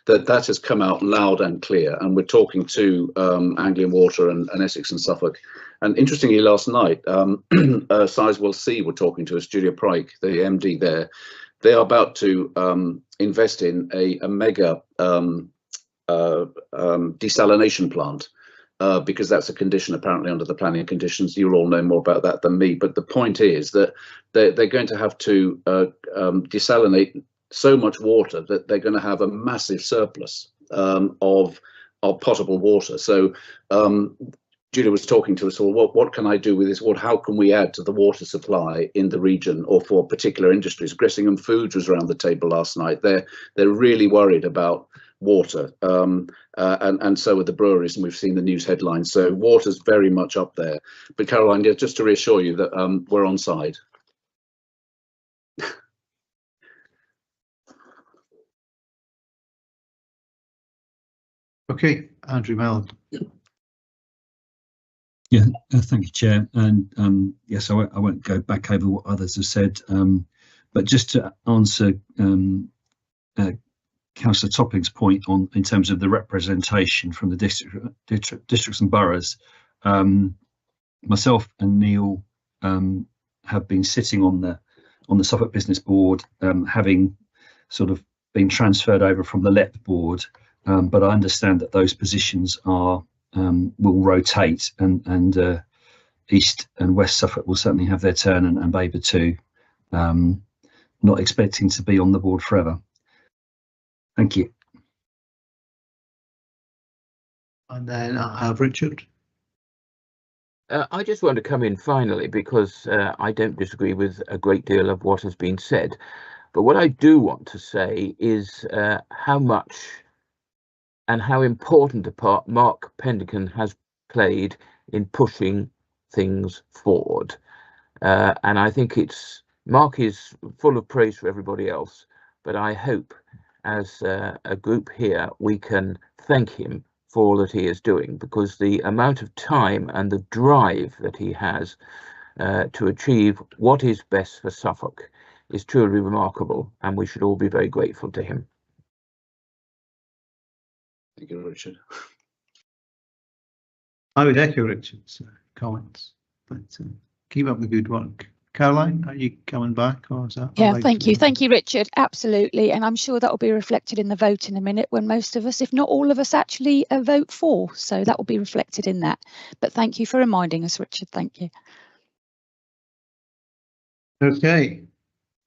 that has come out loud and clear. And we're talking to Anglian Water and Essex and Suffolk. And interestingly, last night, Sizewell C were talking to us, Julia Pryke, the MD there. They are about to invest in a mega desalination plant. Because that's a condition apparently under the planning conditions. You'll all know more about that than me. But the point is that they're going to have to desalinate so much water that they're going to have a massive surplus of potable water. So Julia was talking to us all, what can I do with this water? How can we add to the water supply in the region or for particular industries? Gressingham Foods was around the table last night. They're really worried about water, and so are the breweries, and we've seen the news headlines. So water's very much up there. But Caroline, just to reassure you that we're on side. Okay, Andrew Mellon. Yeah, thank you, Chair. And yes, I won't go back over what others have said, but just to answer Councillor Topping's point in terms of the representation from the districts and boroughs, myself and Neil have been sitting on the Suffolk Business Board, having sort of been transferred over from the LEP board, but I understand that those positions will rotate, and East and West Suffolk will certainly have their turn, and Baber too. Not expecting to be on the board forever. Thank you. And then I'll have Richard. I just want to come in finally because I don't disagree with a great deal of what has been said. But what I do want to say is how much and how important a part Mark Pendleton has played in pushing things forward. And I think Mark is full of praise for everybody else, but I hope as a group here we can thank him for all that he is doing, because the amount of time and the drive that he has to achieve what is best for Suffolk is truly remarkable, and we should all be very grateful to him. Thank you, Richard. I would echo Richard's comments, but keep up the good work. Caroline, are you coming back, or is that? Yeah, thank you, Richard. Absolutely, and I'm sure that will be reflected in the vote in a minute when most of us, if not all of us, actually vote for. So that will be reflected in that. But thank you for reminding us, Richard. Thank you. Okay,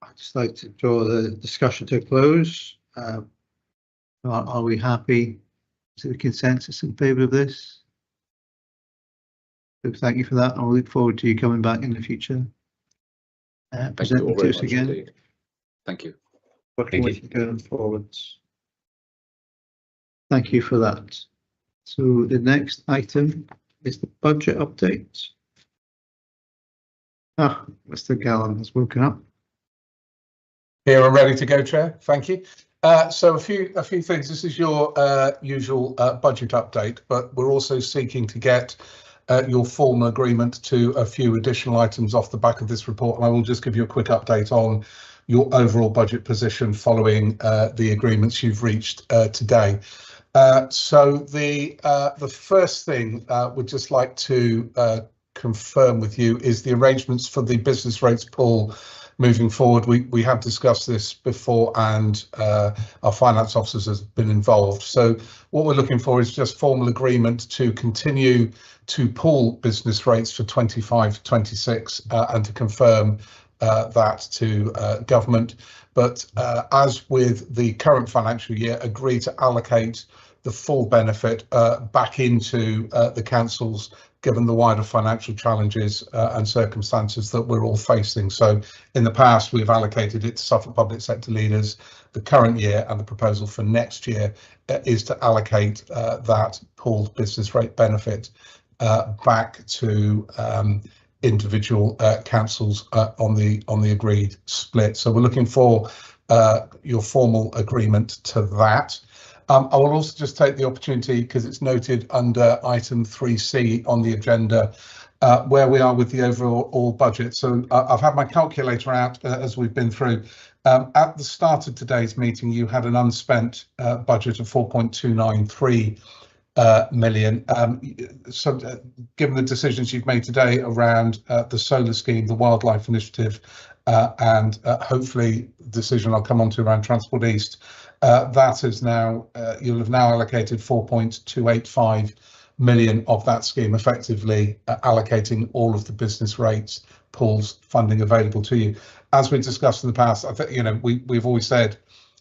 I'd just like to draw the discussion to a close. Are we happy to the consensus in favour of this? So thank you for that. I'll look forward to you coming back in the future. Thank you all very much indeed. Thank you. Working with you going forwards. Thank you for that. So the next item is the budget update. Mr. Gallen has woken up. Here and ready to go, Chair. Thank you. So a few things. This is your usual budget update, but we're also seeking to get your formal agreement to a few additional items off the back of this report, and I will just give you a quick update on your overall budget position following the agreements you've reached today. So the first thing we'd just like to confirm with you is the arrangements for the business rates pool moving forward. We have discussed this before, and our finance officers have been involved. So what we're looking for is just formal agreement to continue to pool business rates for 25-26 and to confirm that to government. But as with the current financial year, agree to allocate the full benefit back into the councils, given the wider financial challenges and circumstances that we're all facing. So in the past, we've allocated it to Suffolk public sector leaders. The current year and the proposal for next year is to allocate that pooled business rate benefit back to individual councils on the agreed split. So we're looking for your formal agreement to that. I will also just take the opportunity, because it's noted under item 3C on the agenda, where we are with the overall budget. So I've had my calculator out as we've been through. At the start of today's meeting, you had an unspent budget of 4.293 million. So given the decisions you've made today around the solar scheme, the wildlife initiative, and hopefully the decision I'll come on to around Transport East, that is now, you'll have now allocated 4.285 million of that scheme, effectively allocating all of the business rates pools funding available to you. As we discussed in the past, I think, you know, we've always said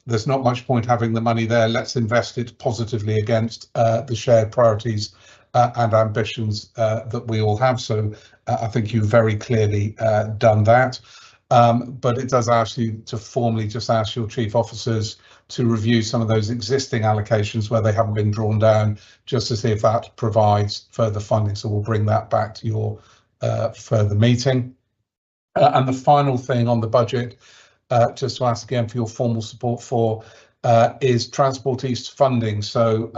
there's not much point having the money there. Let's invest it positively against the shared priorities and ambitions that we all have. So I think you've very clearly done that. But it does ask you to formally just ask your chief officers to review some of those existing allocations where they haven't been drawn down, just to see if that provides further funding. So we'll bring that back to your further meeting. And the final thing on the budget, just to ask again for your formal support for, is Transport East funding. So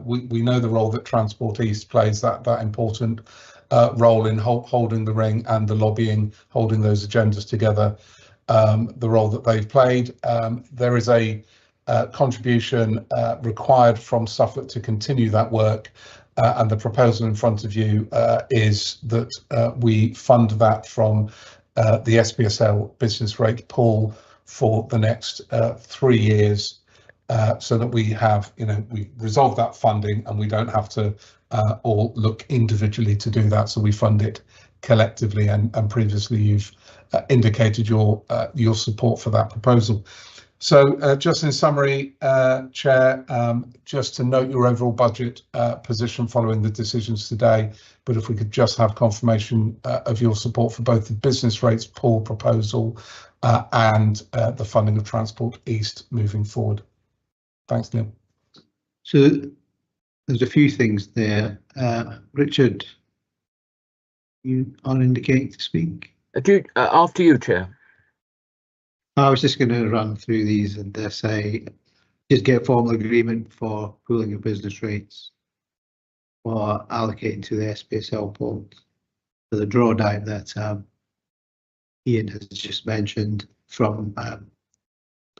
we know the role that Transport East plays, that important role in holding the ring and the lobbying, holding those agendas together, the role that they've played. There is a contribution required from Suffolk to continue that work, and the proposal in front of you is that we fund that from the SPSL business rate pool for the next 3 years, so that we have, you know, we resolve that funding and we don't have to all look individually to do that. So we fund it collectively, and previously you've indicated your support for that proposal. So just in summary, Chair, just to note your overall budget position following the decisions today, but if we could just have confirmation of your support for both the business rates pool proposal and the funding of Transport East moving forward. Thanks, Neil. So there's a few things there. Richard, you are indicating to speak. After you, Chair. I was just going to run through these and say, just get formal agreement for pooling of business rates or allocating to the SPSL pool. So the drawdown that Ian has just mentioned from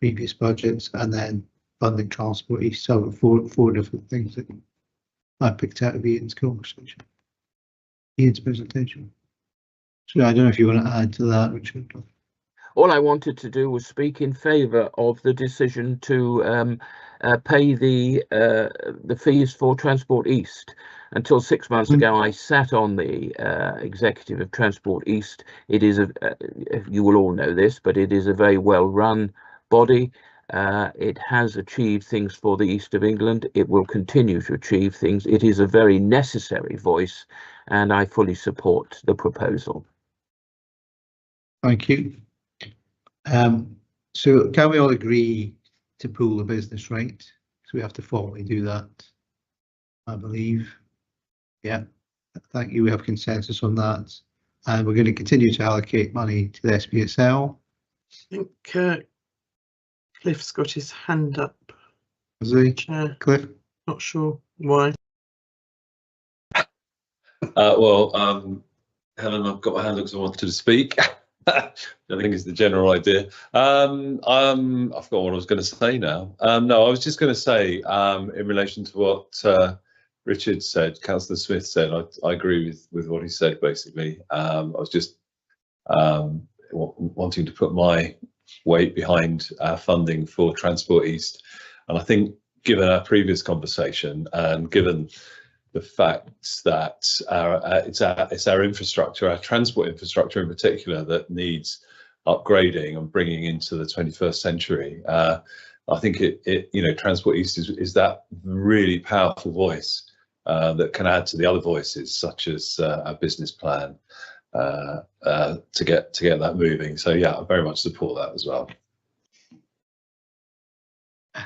previous budgets, and then funding Transport East. So four different things that I picked out of Ian's conversation, Ian's presentation. So I don't know if you want to add to that, Richard. All I wanted to do was speak in favour of the decision to pay the fees for Transport East. Until 6 months ago, I sat on the executive of Transport East. It is you will all know this, but it is a very well run body. It has achieved things for the East of England. It will continue to achieve things. It is a very necessary voice, and I fully support the proposal. Thank you. So can we all agree to pool the business rate? So we have to formally do that, I believe. Yeah, thank you. We have consensus on that. And we're going to continue to allocate money to the SPSL. I think Cliff's got his hand up. Is he? Chair. Cliff? Not sure why. Helen, I've got my hand up because I wanted to speak. I think it's the general idea. I forgot what I was going to say now. No, I was just going to say in relation to what Richard said, Councillor Smith said, I agree with what he said, basically. I was just wanting to put my weight behind funding for Transport East. And I think given our previous conversation and given the fact that it's our infrastructure, our transport infrastructure in particular, that needs upgrading and bringing into the 21st century. I think Transport East is that really powerful voice that can add to the other voices, such as our business plan, to get that moving. So yeah, I very much support that as well.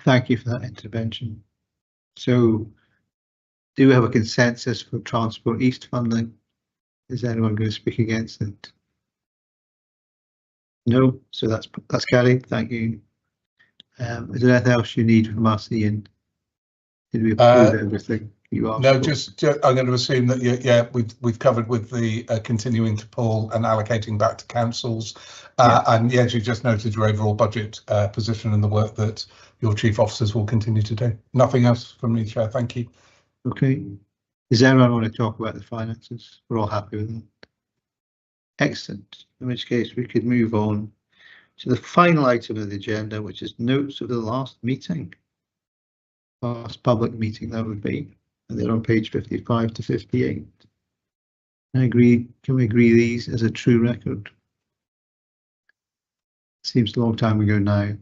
Thank you for that intervention. So, do we have a consensus for Transport East funding? Is anyone going to speak against it? No, so that's carried. Thank you. Is there anything else you need from us, Ian? Did we approve everything you asked? No, for? just I'm going to assume that we've covered with the continuing to pool and allocating back to councils, and yes, you just noted your overall budget position and the work that your chief officers will continue to do. Nothing else from me, Chair. Thank you. Okay. Does anyone want to talk about the finances? We're all happy with that. Excellent. In which case we could move on to the final item of the agenda, which is notes of the last meeting. Last public meeting, that would be. And they're on page 55 to 58. I agree. Can we agree these as a true record? Seems a long time ago now,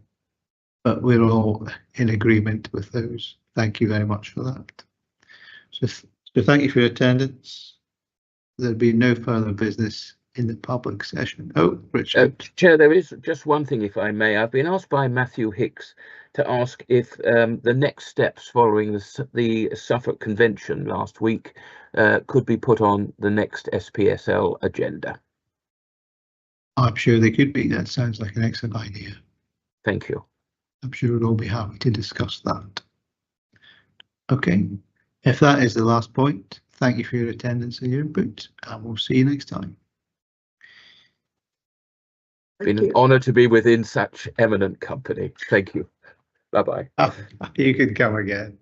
but we're all in agreement with those. Thank you very much for that. So thank you for your attendance. There'll be no further business in the public session. Oh, Richard. Chair, there is just one thing, if I may. I've been asked by Matthew Hicks to ask if the next steps following the Suffolk Convention last week could be put on the next SPSL agenda. I'm sure they could be. That sounds like an excellent idea. Thank you. I'm sure we'll all be happy to discuss that. Okay. If that is the last point, thank you for your attendance and your input, and we'll see you next time. Been an honour to be within such eminent company. Thank you. Bye-bye. You can come again.